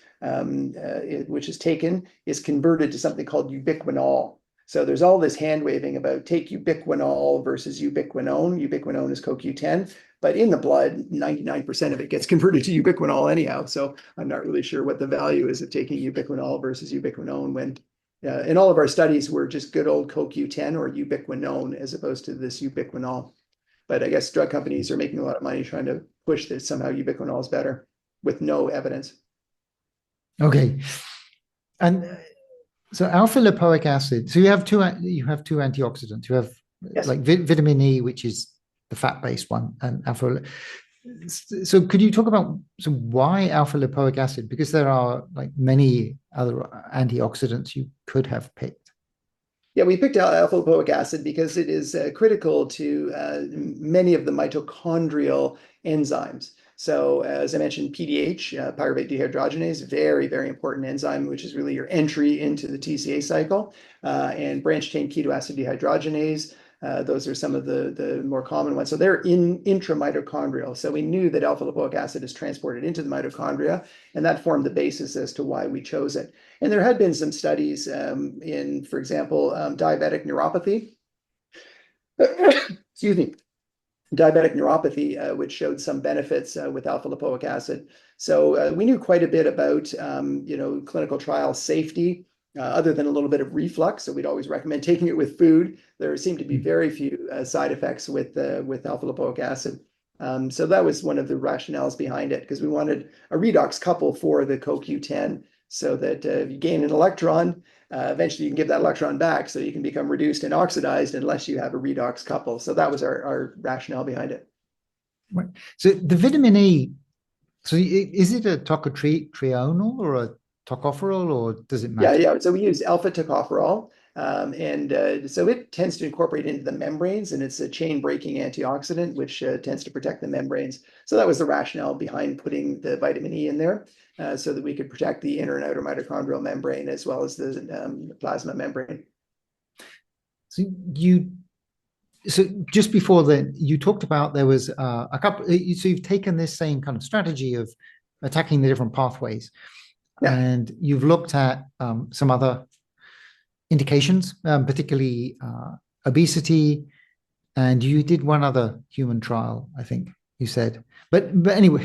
taken, is converted to something called ubiquinol. So there's all this hand waving about take ubiquinol versus ubiquinone. Ubiquinone is CoQ10. But in the blood, 99% of it gets converted to ubiquinol anyhow. So I'm not really sure what the value is of taking ubiquinol versus ubiquinone when in all of our studies, we're just good old CoQ10 or ubiquinone as opposed to this ubiquinol. But I guess drug companies are making a lot of money trying to push that somehow ubiquinol is better with no evidence. Okay. And so alpha lipoic acid. So you have two antioxidants. You have like vitamin E, which is the fat-based one, and alpha. So could you talk about why alpha lipoic acid? Because there are like many other antioxidants you could have picked. Yeah, we picked out alpha lipoic acid because it is critical to many of the mitochondrial enzymes. So as I mentioned, PDH, pyruvate dehydrogenase, very, very important enzyme, which is really your entry into the TCA cycle, and branched chain ketoacid dehydrogenase. Those are some of the more common ones. So they're intramitochondrial. So we knew that alpha lipoic acid is transported into the mitochondria, and that formed the basis as to why we chose it. And there had been some studies in, for example, diabetic neuropathy. Excuse me. Diabetic neuropathy, which showed some benefits with alpha lipoic acid. So we knew quite a bit about, clinical trial safety, other than a little bit of reflux. So we'd always recommend taking it with food. There seemed to be very few side effects with alpha lipoic acid. So that was one of the rationales behind it, because we wanted a redox couple for the CoQ10, so that if you gain an electron, eventually you can give that electron back, so you can become reduced and oxidized unless you have a redox couple. So that was our rationale behind it. Right. So the vitamin E, so is it a tocopherol or a tocopherol, or does it matter? Yeah. So we use alpha tocopherol, so it tends to incorporate into the membranes, and it's a chain-breaking antioxidant, which tends to protect the membranes. So that was the rationale behind putting the vitamin E in there, so that we could protect the inner and outer mitochondrial membrane as well as the plasma membrane. So just before then, you talked about there was a couple. So you've taken this same kind of strategy of attacking the different pathways, and you've looked at some other indications, particularly obesity, and you did one other human trial, I think you said. But anyway,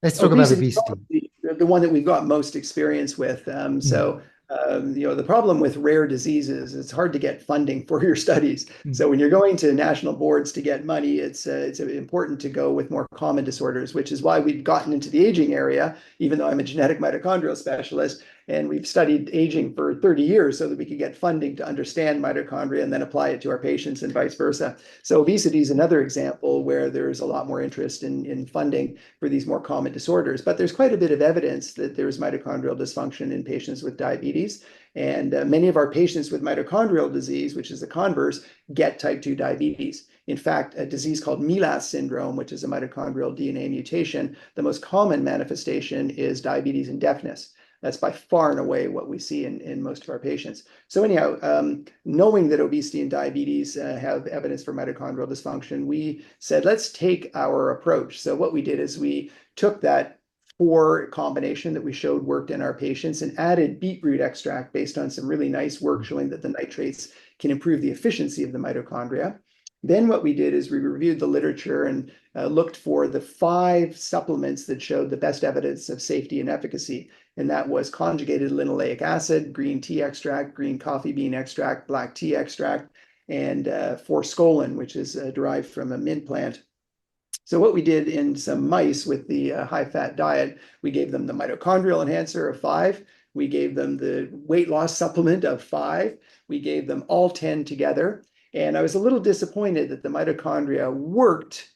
let's talk about obesity. The one that we've got most experience with. The problem with rare diseases, it's hard to get funding for your studies. So when you're going to national boards to get money, it's important to go with more common disorders, which is why we've gotten into the aging area, even though I'm a genetic mitochondrial specialist. And we've studied aging for 30 years so that we could get funding to understand mitochondria and then apply it to our patients and vice versa. So obesity is another example where there's a lot more interest in funding for these more common disorders. But there's quite a bit of evidence that there's mitochondrial dysfunction in patients with diabetes. And many of our patients with mitochondrial disease, which is the converse, get type 2 diabetes. In fact, a disease called MELAS syndrome, which is a mitochondrial DNA mutation, the most common manifestation is diabetes and deafness. That's by far and away what we see in most of our patients. So anyhow, knowing that obesity and diabetes have evidence for mitochondrial dysfunction, we said, let's take our approach. So what we did is we took that 4 combination that we showed worked in our patients and added beetroot extract based on some really nice work showing that the nitrates can improve the efficiency of the mitochondria. Then what we did is we reviewed the literature and looked for the 5 supplements that showed the best evidence of safety and efficacy. And that was conjugated linoleic acid, green tea extract, green coffee bean extract, black tea extract, and forskolin, which is derived from a mint plant. So what we did in some mice with the high-fat diet, we gave them the mitochondrial enhancer of 5. We gave them the weight loss supplement of 5. We gave them all 10 together. And I was a little disappointed that the mitochondria worked,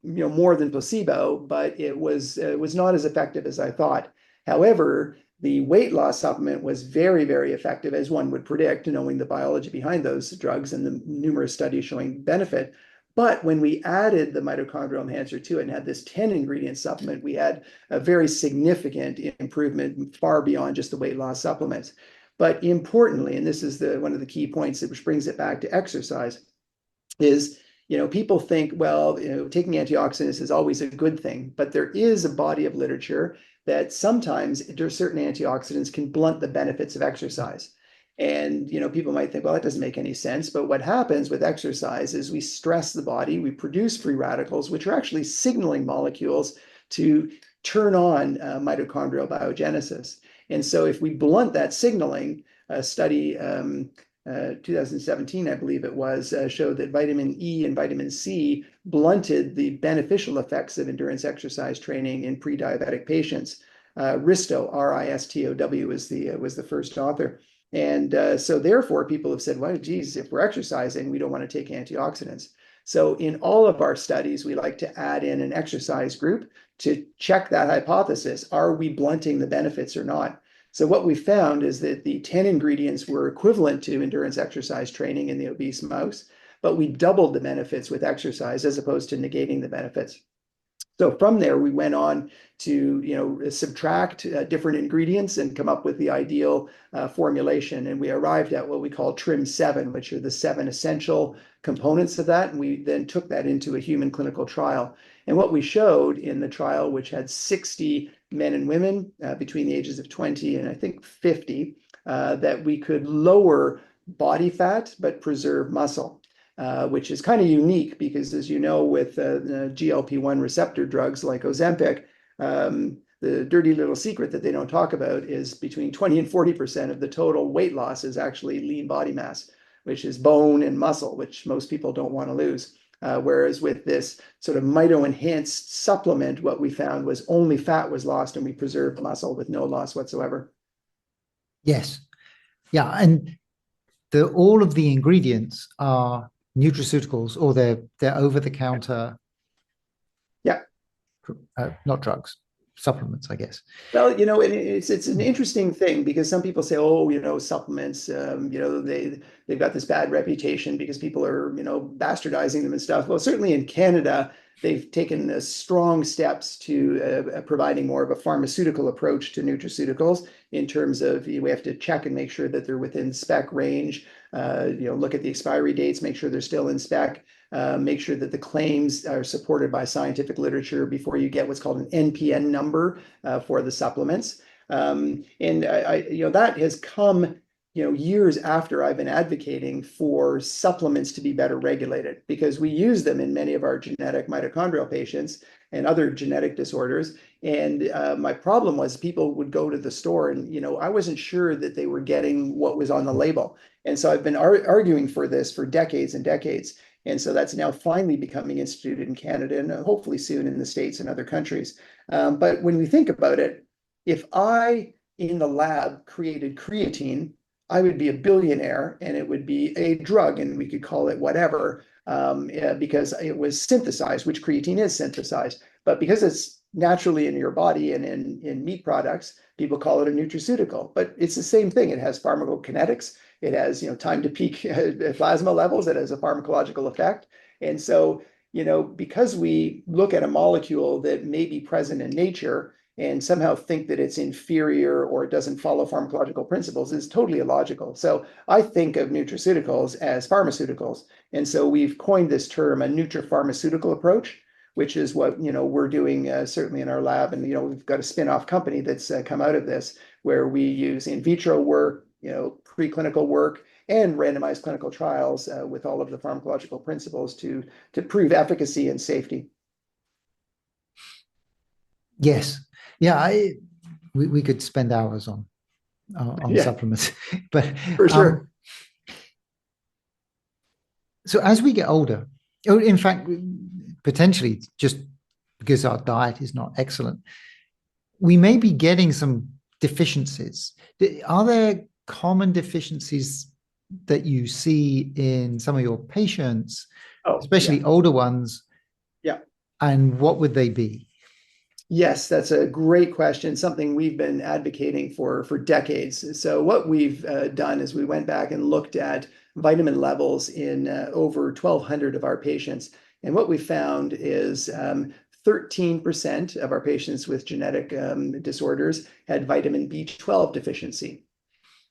more than placebo, but it was not as effective as I thought. However, the weight loss supplement was very, very effective, as one would predict, knowing the biology behind those drugs and the numerous studies showing benefit. But when we added the mitochondrial enhancer to it and had this 10-ingredient supplement, we had a very significant improvement far beyond just the weight loss supplements. But importantly, and this is one of the key points, which brings it back to exercise, is people think, well, taking antioxidants is always a good thing, but there is a body of literature that sometimes certain antioxidants can blunt the benefits of exercise. And people might think, well, that doesn't make any sense. But what happens with exercise is we stress the body, we produce free radicals, which are actually signaling molecules to turn on mitochondrial biogenesis. And so if we blunt that signaling, a study 2017, I believe it was, showed that vitamin E and vitamin C blunted the beneficial effects of endurance exercise training in pre-diabetic patients. Ristow, R-I-S-T-O-W, was the first author. And so therefore, people have said, well, geez, if we're exercising, we don't want to take antioxidants. So in all of our studies, we like to add in an exercise group to check that hypothesis. Are we blunting the benefits or not? So what we found is that the 10 ingredients were equivalent to endurance exercise training in the obese mouse, but we doubled the benefits with exercise as opposed to negating the benefits. So from there, we went on to subtract different ingredients and come up with the ideal formulation. And we arrived at what we call TRIM7, which are the 7 essential components of that. And we then took that into a human clinical trial. And what we showed in the trial, which had 60 men and women between the ages of 20 and I think 50, that we could lower body fat but preserve muscle. Which is kind of unique because, as you know, with GLP-1 receptor drugs like Ozempic, the dirty little secret that they don't talk about is between 20 and 40% of the total weight loss is actually lean body mass, which is bone and muscle, which most people don't want to lose. Whereas with this sort of Mito-enhanced supplement, what we found was only fat was lost and we preserved muscle with no loss whatsoever. Yes. Yeah. And all of the ingredients are nutraceuticals, or they're over-the-counter. Yeah. Not drugs, supplements, I guess. Well, it's an interesting thing because some people say, oh, supplements, they've got this bad reputation because people are, bastardizing them and stuff. Well, certainly in Canada, they've taken strong steps to providing more of a pharmaceutical approach to nutraceuticals in terms of we have to check and make sure that they're within spec range, look at the expiry dates, make sure they're still in spec, make sure that the claims are supported by scientific literature before you get what's called an NPN number for the supplements. And that has come years after I've been advocating for supplements to be better regulated because we use them in many of our genetic mitochondrial patients and other genetic disorders. And my problem was people would go to the store and, I wasn't sure that they were getting what was on the label. And so I've been arguing for this for decades and decades. And so that's now finally becoming instituted in Canada and hopefully soon in the States and other countries. But when we think about it, if I in the lab created creatine, I would be a billionaire and it would be a drug and we could call it whatever because it was synthesized, which creatine is synthesized. But because it's naturally in your body and in meat products, people call it a nutraceutical. But it's the same thing. It has pharmacokinetics. It has time to peak plasma levels. It has a pharmacological effect. And so, because we look at a molecule that may be present in nature and somehow think that it's inferior or it doesn't follow pharmacological principles is totally illogical. So I think of nutraceuticals as pharmaceuticals. And so we've coined this term a nutrapharmaceutical approach, which is what we're doing certainly in our lab. And we've got a spin-off company that's come out of this where we use in vitro work, preclinical work, and randomized clinical trials with all of the pharmacological principles to prove efficacy and safety. Yes. Yeah, we could spend hours on supplements, but for sure. So as we get older, in fact, potentially just because our diet is not excellent, we may be getting some deficiencies. Are there common deficiencies that you see in some of your patients, especially older ones? Yeah. And what would they be? Yes, that's a great question, something we've been advocating for decades. So what we've done is we went back and looked at vitamin levels in over 1,200 of our patients. And what we found is 13% of our patients with genetic disorders had vitamin B12 deficiency.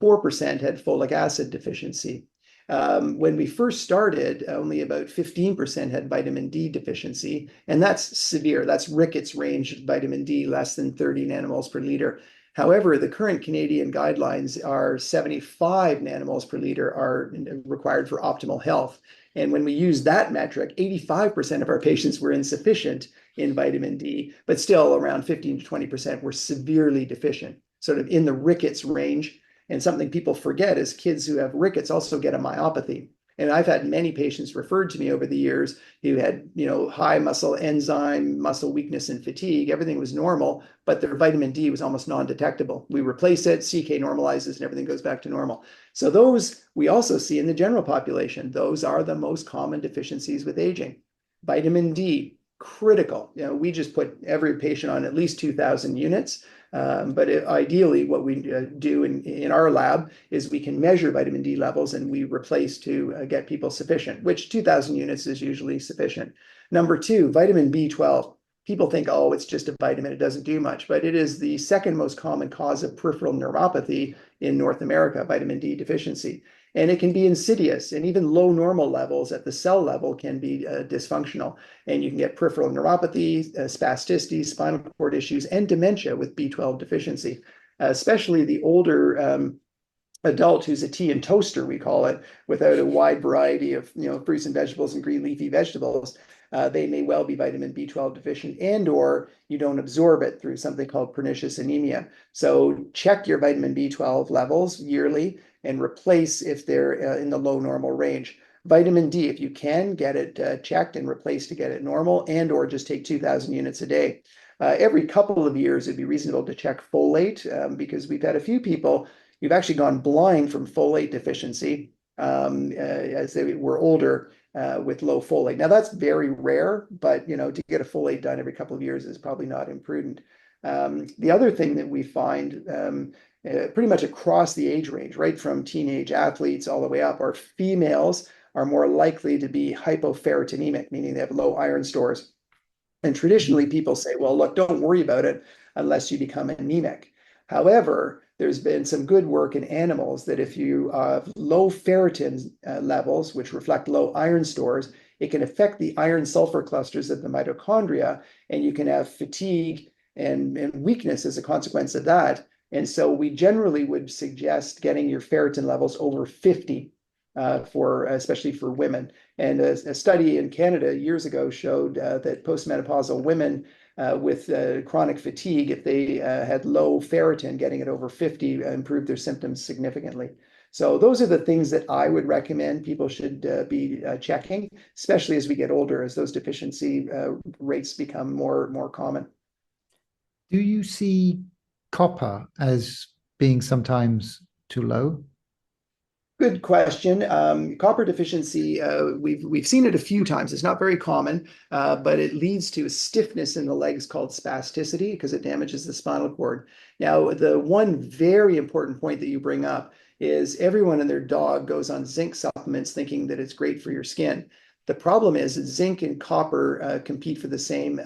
4% had folic acid deficiency. When we first started, only about 15% had vitamin D deficiency, and that's severe. That's Ricketts range vitamin D, less than 30 nanomoles per liter. However, the current Canadian guidelines are 75 nanomoles per liter are required for optimal health. And when we use that metric, 85% of our patients were insufficient in vitamin D, but still around 15 to 20% were severely deficient, sort of in the Ricketts range. And something people forget is kids who have rickets also get a myopathy. And I've had many patients referred to me over the years who had, high muscle enzyme, muscle weakness and fatigue. Everything was normal, but their vitamin D was almost non-detectable. We replace it, CK normalizes, and everything goes back to normal. So those we also see in the general population. Those are the most common deficiencies with aging. Vitamin D, critical. We just put every patient on at least 2,000 units. But ideally, what we do in our lab is we can measure vitamin D levels and we replace to get people sufficient, which 2,000 units is usually sufficient. Number two, vitamin B12. people think, oh, it's just a vitamin, it doesn't do much, but it is the second most common cause of peripheral neuropathy in North America, vitamin D deficiency. And it can be insidious, and even low normal levels at the cell level can be dysfunctional. And you can get peripheral neuropathy, spasticity, spinal cord issues, and dementia with B12 deficiency, especially the older adult who's a tea and toaster, we call it, without a wide variety of fruits and vegetables and green leafy vegetables. They may well be vitamin B12 deficient, and or you don't absorb it through something called pernicious anemia. So check your vitamin B12 levels yearly and replace if they're in the low normal range. Vitamin D, if you can, get it checked and replaced to get it normal, and or just take 2,000 units a day. Every couple of years, it'd be reasonable to check folate because we've had a few people who've actually gone blind from folate deficiency as they were older with low folate. Now that's very rare, but to get a folate done every couple of years is probably not imprudent. The other thing that we find pretty much across the age range, right from teenage athletes all the way up, are females are more likely to be hypoferritinemic, meaning they have low iron stores. And traditionally people say, well, look, don't worry about it unless you become anemic. However, there's been some good work in animals that if you have low ferritin levels, which reflect low iron stores, it can affect the iron sulfur clusters of the mitochondria, and you can have fatigue and weakness as a consequence of that. And so we generally would suggest getting your ferritin levels over 50 especially for women. And a study in Canada years ago showed that postmenopausal women with chronic fatigue, if they had low ferritin, getting it over 50 improved their symptoms significantly. So those are the things that I would recommend people should be checking, especially as we get older, as those deficiency rates become more common. Do you see copper as being sometimes too low? Good question. Copper deficiency, we've seen it a few times. It's not very common, but it leads to a stiffness in the legs called spasticity because it damages the spinal cord. Now, the one very important point that you bring up is everyone and their dog goes on zinc supplements thinking that it's great for your skin. The problem is that zinc and copper compete for the same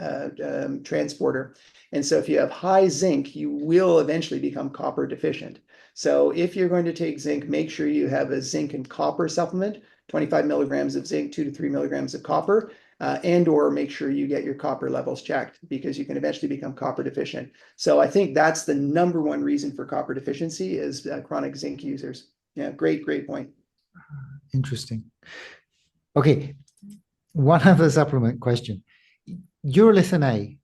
transporter. And so if you have high zinc, you will eventually become copper deficient. So if you're going to take zinc, make sure you have a zinc and copper supplement, 25 milligrams of zinc, 2 to 3 milligrams of copper, and or make sure you get your copper levels checked because you can eventually become copper deficient. So I think that's the number one reason for copper deficiency is chronic zinc users. Yeah, great point. Interesting. Okay, one other supplement question. Urolithin A,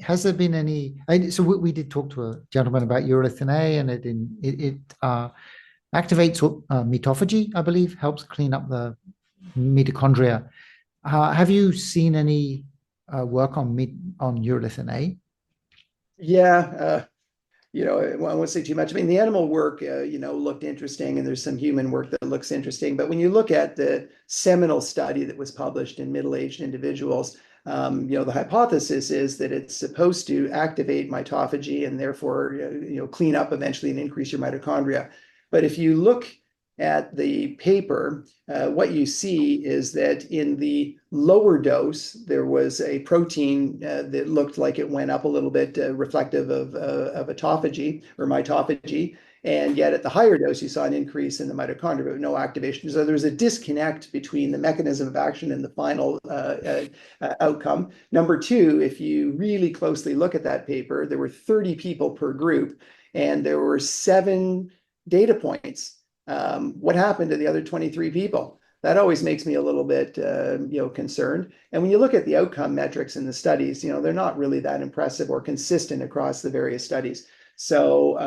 has there been any? So we did talk to a gentleman about urolithin A, and it activates mitophagy, I believe, helps clean up the mitochondria. Have you seen any work on urolithin A? Yeah, I won't say too much. I mean, the animal work, looked interesting, and there's some human work that looks interesting. But when you look at the seminal study that was published in middle-aged individuals, the hypothesis is that it's supposed to activate mitophagy and therefore, clean up eventually and increase your mitochondria. But if you look at the paper, what you see is that in the lower dose, there was a protein that looked like it went up a little bit, reflective of autophagy or mitophagy. And yet at the higher dose, you saw an increase in the mitochondria, but no activation. So there's a disconnect between the mechanism of action and the final outcome. Number two, if you really closely look at that paper, there were 30 people per group, and there were 7 data points. What happened to the other 23 people? That always makes me a little bit, concerned. And when you look at the outcome metrics in the studies, they're not really that impressive or consistent across the various studies. So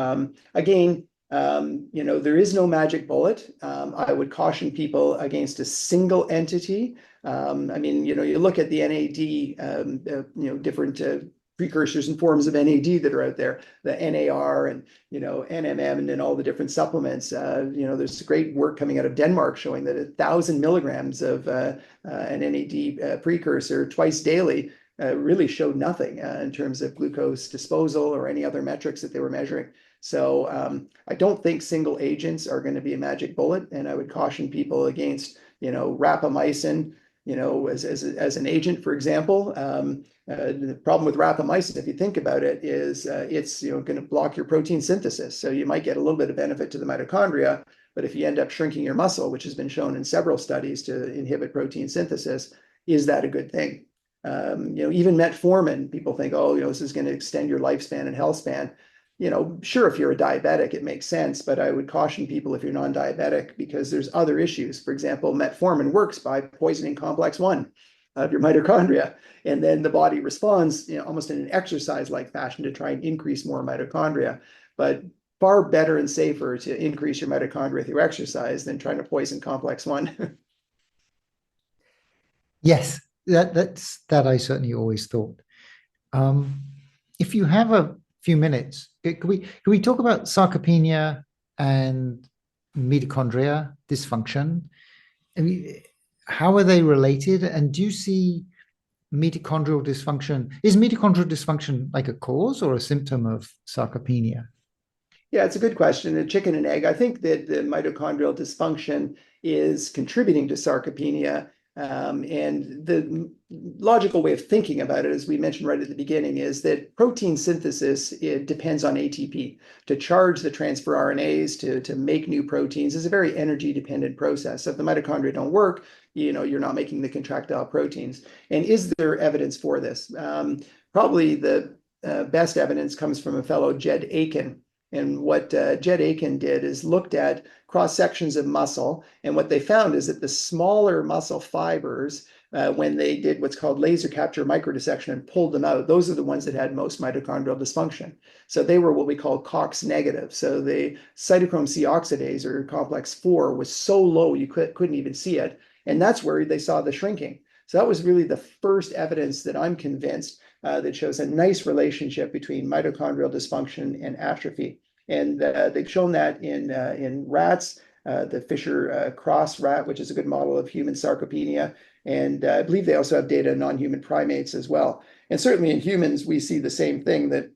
again, there is no magic bullet. I would caution people against a single entity. You look at the NAD, different precursors and forms of NAD that are out there, the NAR and NMM and all the different supplements. There's great work coming out of Denmark showing that 1,000 milligrams of an NAD precursor twice daily really showed nothing in terms of glucose disposal or any other metrics that they were measuring. So I don't think single agents are going to be a magic bullet, and I would caution people against rapamycin, as an agent, for example. The problem with rapamycin, if you think about it, is it's going to block your protein synthesis. So you might get a little bit of benefit to the mitochondria, but if you end up shrinking your muscle, which has been shown in several studies to inhibit protein synthesis, is that a good thing? Even metformin, people think, oh, this is going to extend your lifespan and health span. Sure, if you're a diabetic, it makes sense, but I would caution people if you're non-diabetic because there's other issues. For example, metformin works by poisoning complex 1 of your mitochondria, and then the body responds, almost in an exercise-like fashion to try and increase more mitochondria. But far better and safer to increase your mitochondria through exercise than trying to poison complex 1. Yes, that I certainly always thought. If you have a few minutes, can we talk about sarcopenia and mitochondria dysfunction? I mean, how are they related? And do you see mitochondrial dysfunction? Is mitochondrial dysfunction like a cause or a symptom of sarcopenia? Yeah, it's a good question. A chicken and egg. I think that the mitochondrial dysfunction is contributing to sarcopenia. And the logical way of thinking about it, as we mentioned right at the beginning, is that protein synthesis, it depends on ATP. To charge the transfer RNAs to make new proteins is a very energy dependent process. So if the mitochondria don't work, you're not making the contractile proteins. And is there evidence for this? Probably the best evidence comes from a fellow, Jed Aiken. And what Jed Aiken did is looked at cross sections of muscle, and what they found is that the smaller muscle fibers, when they did what's called laser capture microdissection and pulled them out, those are the ones that had most mitochondrial dysfunction. So they were what we call COX negative. So the cytochrome C oxidase, or complex 4, was so low you couldn't even see it, and that's where they saw the shrinking. So that was really the first evidence that I'm convinced that shows a nice relationship between mitochondrial dysfunction and atrophy. And they've shown that in rats, the Fisher cross rat, which is a good model of human sarcopenia. And I believe they also have data in non-human primates as well. And certainly in humans, we see the same thing, that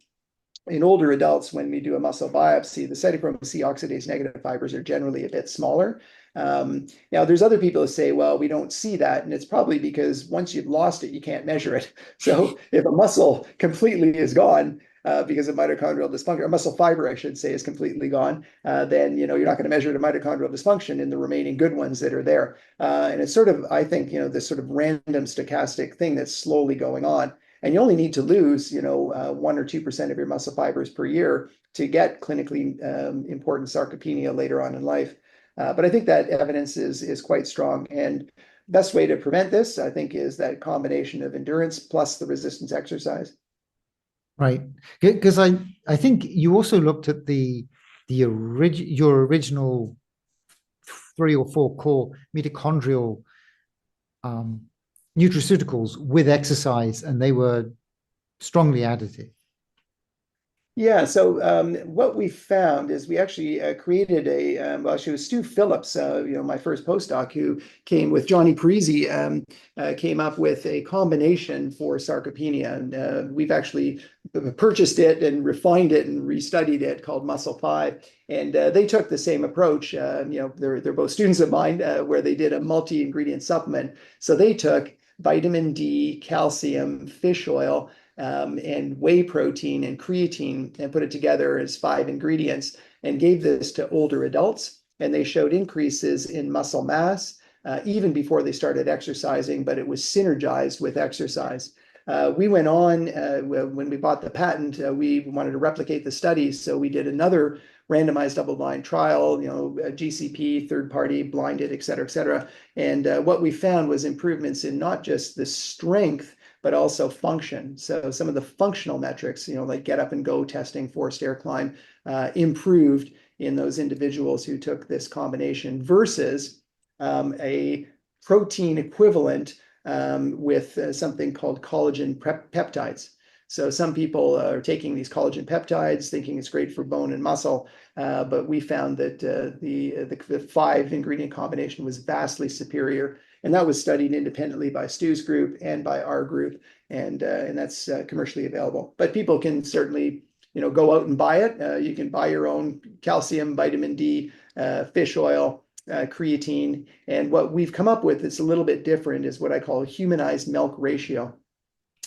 in older adults, when we do a muscle biopsy, the cytochrome C oxidase negative fibers are generally a bit smaller. Now, there's other people who say, well, we don't see that. And it's probably because once you've lost it, you can't measure it. So if a muscle completely is gone because of mitochondrial dysfunction, or muscle fiber, I should say, is completely gone, then you're not going to measure the mitochondrial dysfunction in the remaining good ones that are there. And it's sort of, I think, this sort of random stochastic thing that's slowly going on. And you only need to lose, 1 or 2% of your muscle fibers per year to get clinically important sarcopenia later on in life. But I think that evidence is quite strong. And best way to prevent this, I think, is that combination of endurance plus the resistance exercise. Right, because I think you also looked at your original 3 or 4 core mitochondrial nutraceuticals with exercise, and they were strongly additive. Yeah, so what we found is we actually created she was Stu Phillips, my first postdoc, who came with Johnny Parisi, came up with a combination for sarcopenia. And we've actually purchased it and refined it and restudied it, called Muscle 5. And they took the same approach. They're both students of mine, where they did a multi-ingredient supplement. So they took vitamin D, calcium, fish oil, and whey protein and creatine, and put it together as 5 ingredients, and gave this to older adults. And they showed increases in muscle mass even before they started exercising, but it was synergized with exercise. We went on, when we bought the patent, we wanted to replicate the studies. So we did another randomized double-blind trial, GCP, third-party, blinded, et cetera, et cetera. And what we found was improvements in not just the strength, but also function. So some of the functional metrics, like get up and go testing, 4-stair climb, improved in those individuals who took this combination versus a protein equivalent with something called collagen peptides. So some people are taking these collagen peptides, thinking it's great for bone and muscle, but we found that the 5 ingredient combination was vastly superior. And that was studied independently by Stu's group and by our group, and that's commercially available. But people can certainly, go out and buy it. You can buy your own calcium, vitamin D, fish oil, creatine. And what we've come up with that's a little bit different is what I call a humanized milk ratio.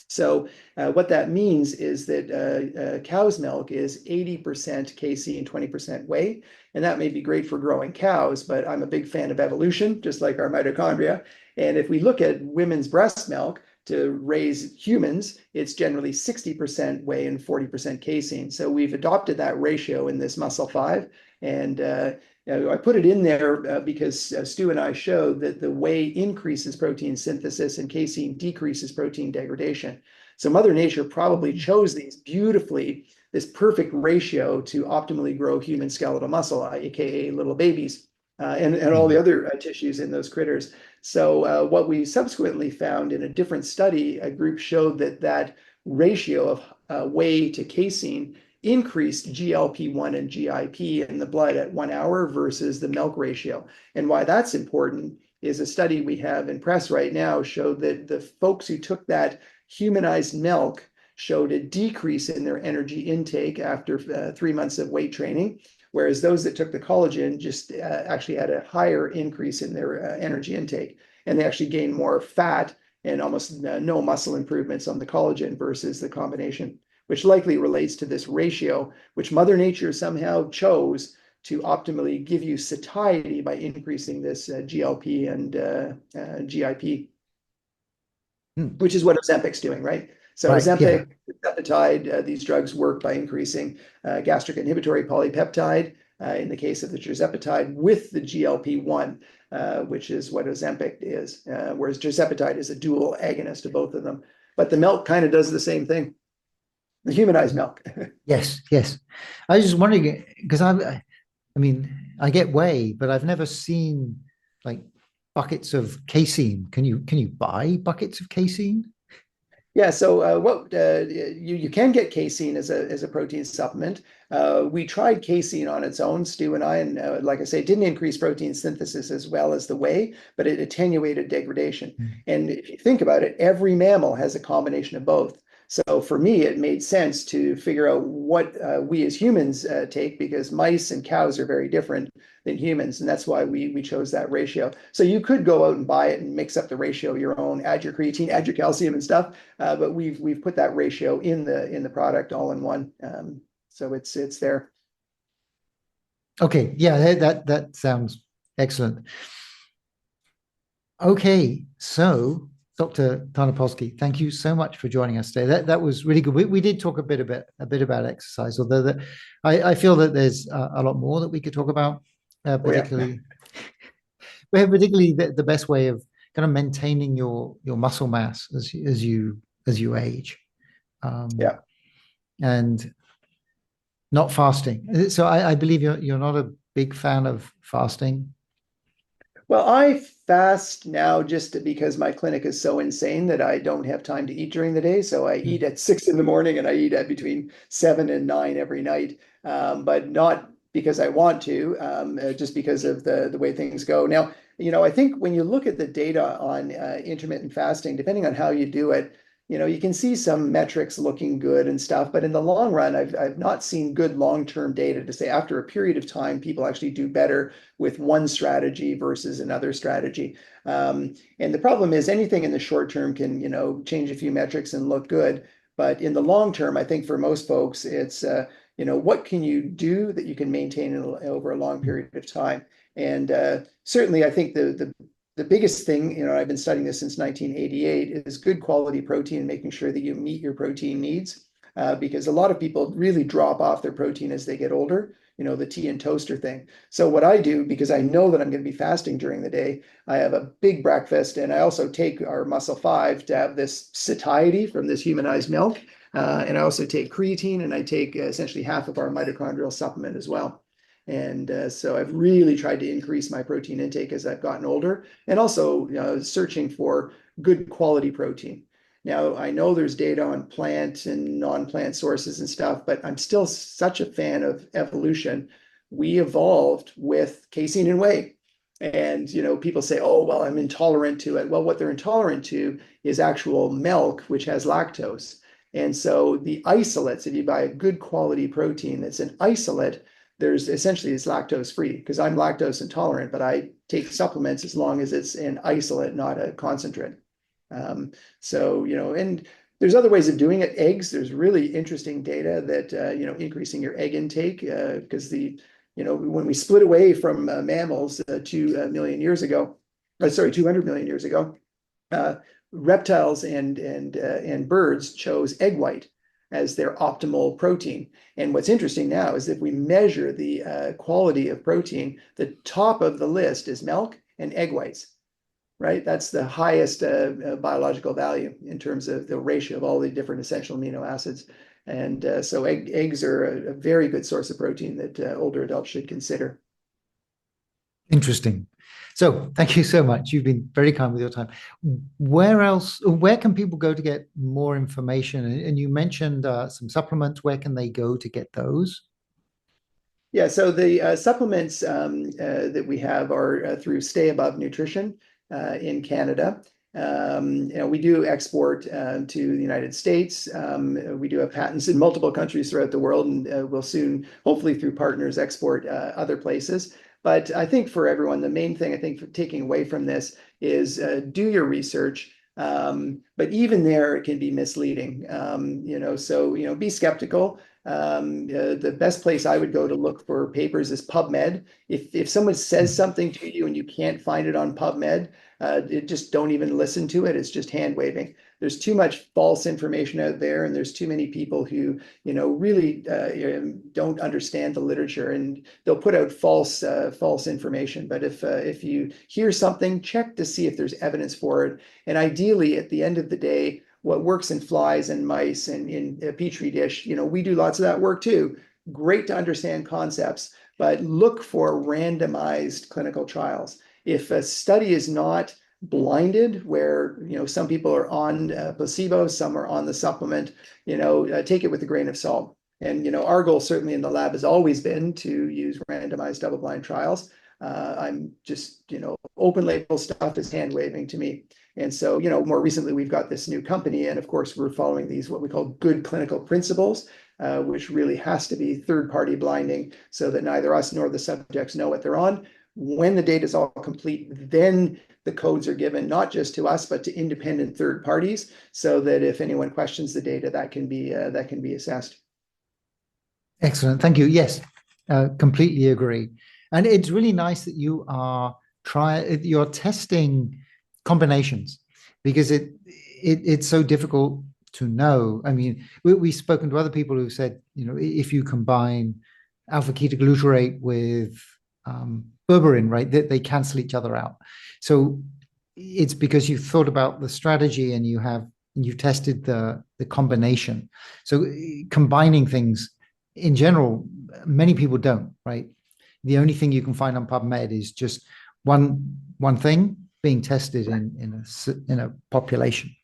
So what that means is that cow's milk is 80% casein, 20% whey. And that may be great for growing cows, but I'm a big fan of evolution, just like our mitochondria. And if we look at women's breast milk to raise humans, it's generally 60% whey and 40% casein. So we've adopted that ratio in this muscle 5. And I put it in there because Stu and I showed that the whey increases protein synthesis and casein decreases protein degradation. So Mother Nature probably chose these beautifully, this perfect ratio to optimally grow human skeletal muscle, aka little babies, and all the other tissues in those critters. So what we subsequently found in a different study, a group showed that that ratio of whey to casein increased GLP-1 and GIP in the blood at 1 hour versus the milk ratio. And why that's important is a study we have in press right now showed that the folks who took that humanized milk showed a decrease in their energy intake after 3 months of weight training, whereas those that took the collagen just actually had a higher increase in their energy intake. And they actually gained more fat and almost no muscle improvements on the collagen versus the combination, which likely relates to this ratio, which Mother Nature somehow chose to optimally give you satiety by increasing this GLP and GIP, which is what Ozempic's doing, right? So Right, Ozempic, peptide, these drugs work by increasing gastric inhibitory polypeptide in the case of the tirzepatide with the GLP-1, which is what Ozempic is, whereas tirzepatide is a dual agonist of both of them. But the milk kind of does the same thing. The humanized milk. Yes, yes. I was just wondering because I mean, I get whey, but I've never seen like buckets of casein. Can you buy buckets of casein? Yeah, so you can get casein as a protein supplement. We tried casein on its own, Stu and I, and like I say, it didn't increase protein synthesis as well as the whey, but it attenuated degradation. And if you think about it, every mammal has a combination of both. So for me, it made sense to figure out what we as humans take, because mice and cows are very different than humans, and that's why we chose that ratio. So you could go out and buy it and mix up the ratio your own, add your creatine, add your calcium and stuff, but we've put that ratio in the product all in one, so it's there. Okay, yeah, that sounds excellent. Okay, so Dr. Tarnopolsky, thank you so much for joining us today. That was really good. We did talk a bit about exercise, although I feel that there's a lot more that we could talk about, particularly particularly the best way of kind of maintaining your muscle mass as you age, and not fasting. So I believe you're not a big fan of fasting. Well, I fast now just because my clinic is so insane that I don't have time to eat during the day. So I eat at 6 in the morning and I eat at between 7 and 9 every night, but not because I want to, just because of the way things go. Now, I think when you look at the data on intermittent fasting, depending on how you do it, you can see some metrics looking good and stuff, but in the long run, I've not seen good long-term data to say after a period of time, people actually do better with one strategy versus another strategy. And the problem is anything in the short term can, change a few metrics and look good. But in the long term, I think for most folks, it's, what can you do that you can maintain over a long period of time? And certainly, I think the biggest thing, I've been studying this since 1988, is good quality protein, making sure that you meet your protein needs, because a lot of people really drop off their protein as they get older, the tea and toaster thing. So what I do, because I know that I'm going to be fasting during the day, I have a big breakfast, and I also take our Muscle 5 to have this satiety from this humanized milk. And I also take creatine, and I take essentially half of our mitochondrial supplement as well. And so I've really tried to increase my protein intake as I've gotten older, and also searching for good quality protein. Now, I know there's data on plant and non-plant sources and stuff, but I'm still such a fan of evolution. We evolved with casein and whey. And, people say, oh, well, I'm intolerant to it. Well, what they're intolerant to is actual milk, which has lactose. And so the isolates, if you buy a good quality protein that's an isolate, there's essentially it's lactose free, because I'm lactose intolerant, but I take supplements as long as it's an isolate, not a concentrate. So, and there's other ways of doing it. Eggs, there's really interesting data that, increasing your egg intake, because when we split away from mammals 2 million years ago, 200 million years ago, reptiles and birds chose egg white as their optimal protein. And what's interesting now is if we measure the quality of protein, the top of the list is milk and egg whites, right? That's the highest biological value in terms of the ratio of all the different essential amino acids. And so eggs are a very good source of protein that older adults should consider. Interesting. So thank you so much. You've been very kind with your time. Where can people go to get more information? And you mentioned some supplements. Where can they go to get those? Yeah, so the supplements that we have are through Stay Above Nutrition in Canada. We do export to the United States. We do have patents in multiple countries throughout the world, and we'll soon, hopefully through partners, export other places. But I think for everyone, the main thing I think for taking away from this is do your research. But even there, it can be misleading. So be skeptical. The best place I would go to look for papers is PubMed. If someone says something to you and you can't find it on PubMed, just don't even listen to it. It's just hand waving. There's too much false information out there, and there's too many people who, really don't understand the literature, and they'll put out false information. But if you hear something, check to see if there's evidence for it. And ideally, at the end of the day, what works in flies and mice and in a petri dish, we do lots of that work too. Great to understand concepts, but look for randomized clinical trials. If a study is not blinded, where some people are on placebo, some are on the supplement, take it with a grain of salt. And our goal certainly in the lab has always been to use randomized double-blind trials. I'm just open label stuff is hand waving to me. And so more recently we've got this new company, and of course we're following these what we call good clinical principles, which really has to be third-party blinding, so that neither us nor the subjects know what they're on. When the data is all complete, then the codes are given not just to us, but to independent third parties, so that if anyone questions the data, that can be assessed. Excellent. Thank you. Yes, completely agree. And it's really nice that you're testing combinations, because it's so difficult to know. I mean, we've spoken to other people who said, if you combine alpha ketoglutarate with berberine, right, they cancel each other out. So it's because you've thought about the strategy and you've tested the combination. So combining things in general, many people don't, right? The only thing you can find on PubMed is just one thing being tested in a population.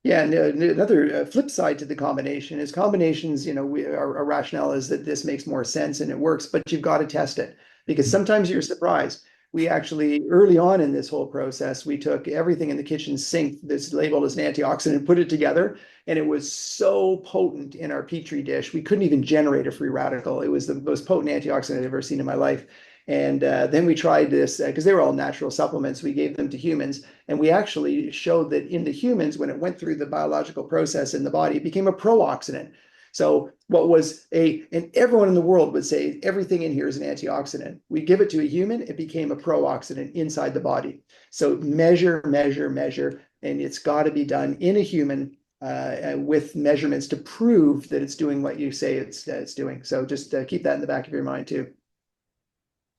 Yeah, and another flip side to the combination is combinations. Our rationale is that this makes more sense and it works, but you've got to test it, because sometimes you're surprised. We actually, early on in this whole process, we took everything in the kitchen sink that's labeled as an antioxidant and put it together, and it was so potent in our petri dish, we couldn't even generate a free radical. It was the most potent antioxidant I've ever seen in my life. And then we tried this, because they were all natural supplements. We gave them to humans, and we actually showed that in the humans, when it went through the biological process in the body, it became a pro-oxidant. So what was and everyone in the world would say everything in here is an antioxidant. We give it to a human, it became a pro-oxidant inside the body. So measure, and it's got to be done in a human with measurements to prove that it's doing what you say it's doing. So just keep that in the back of your mind too.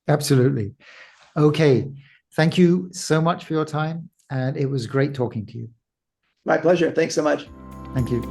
Absolutely. Okay. Thank you so much for your time, and it was great talking to you. My pleasure. Thanks so much. Thank you.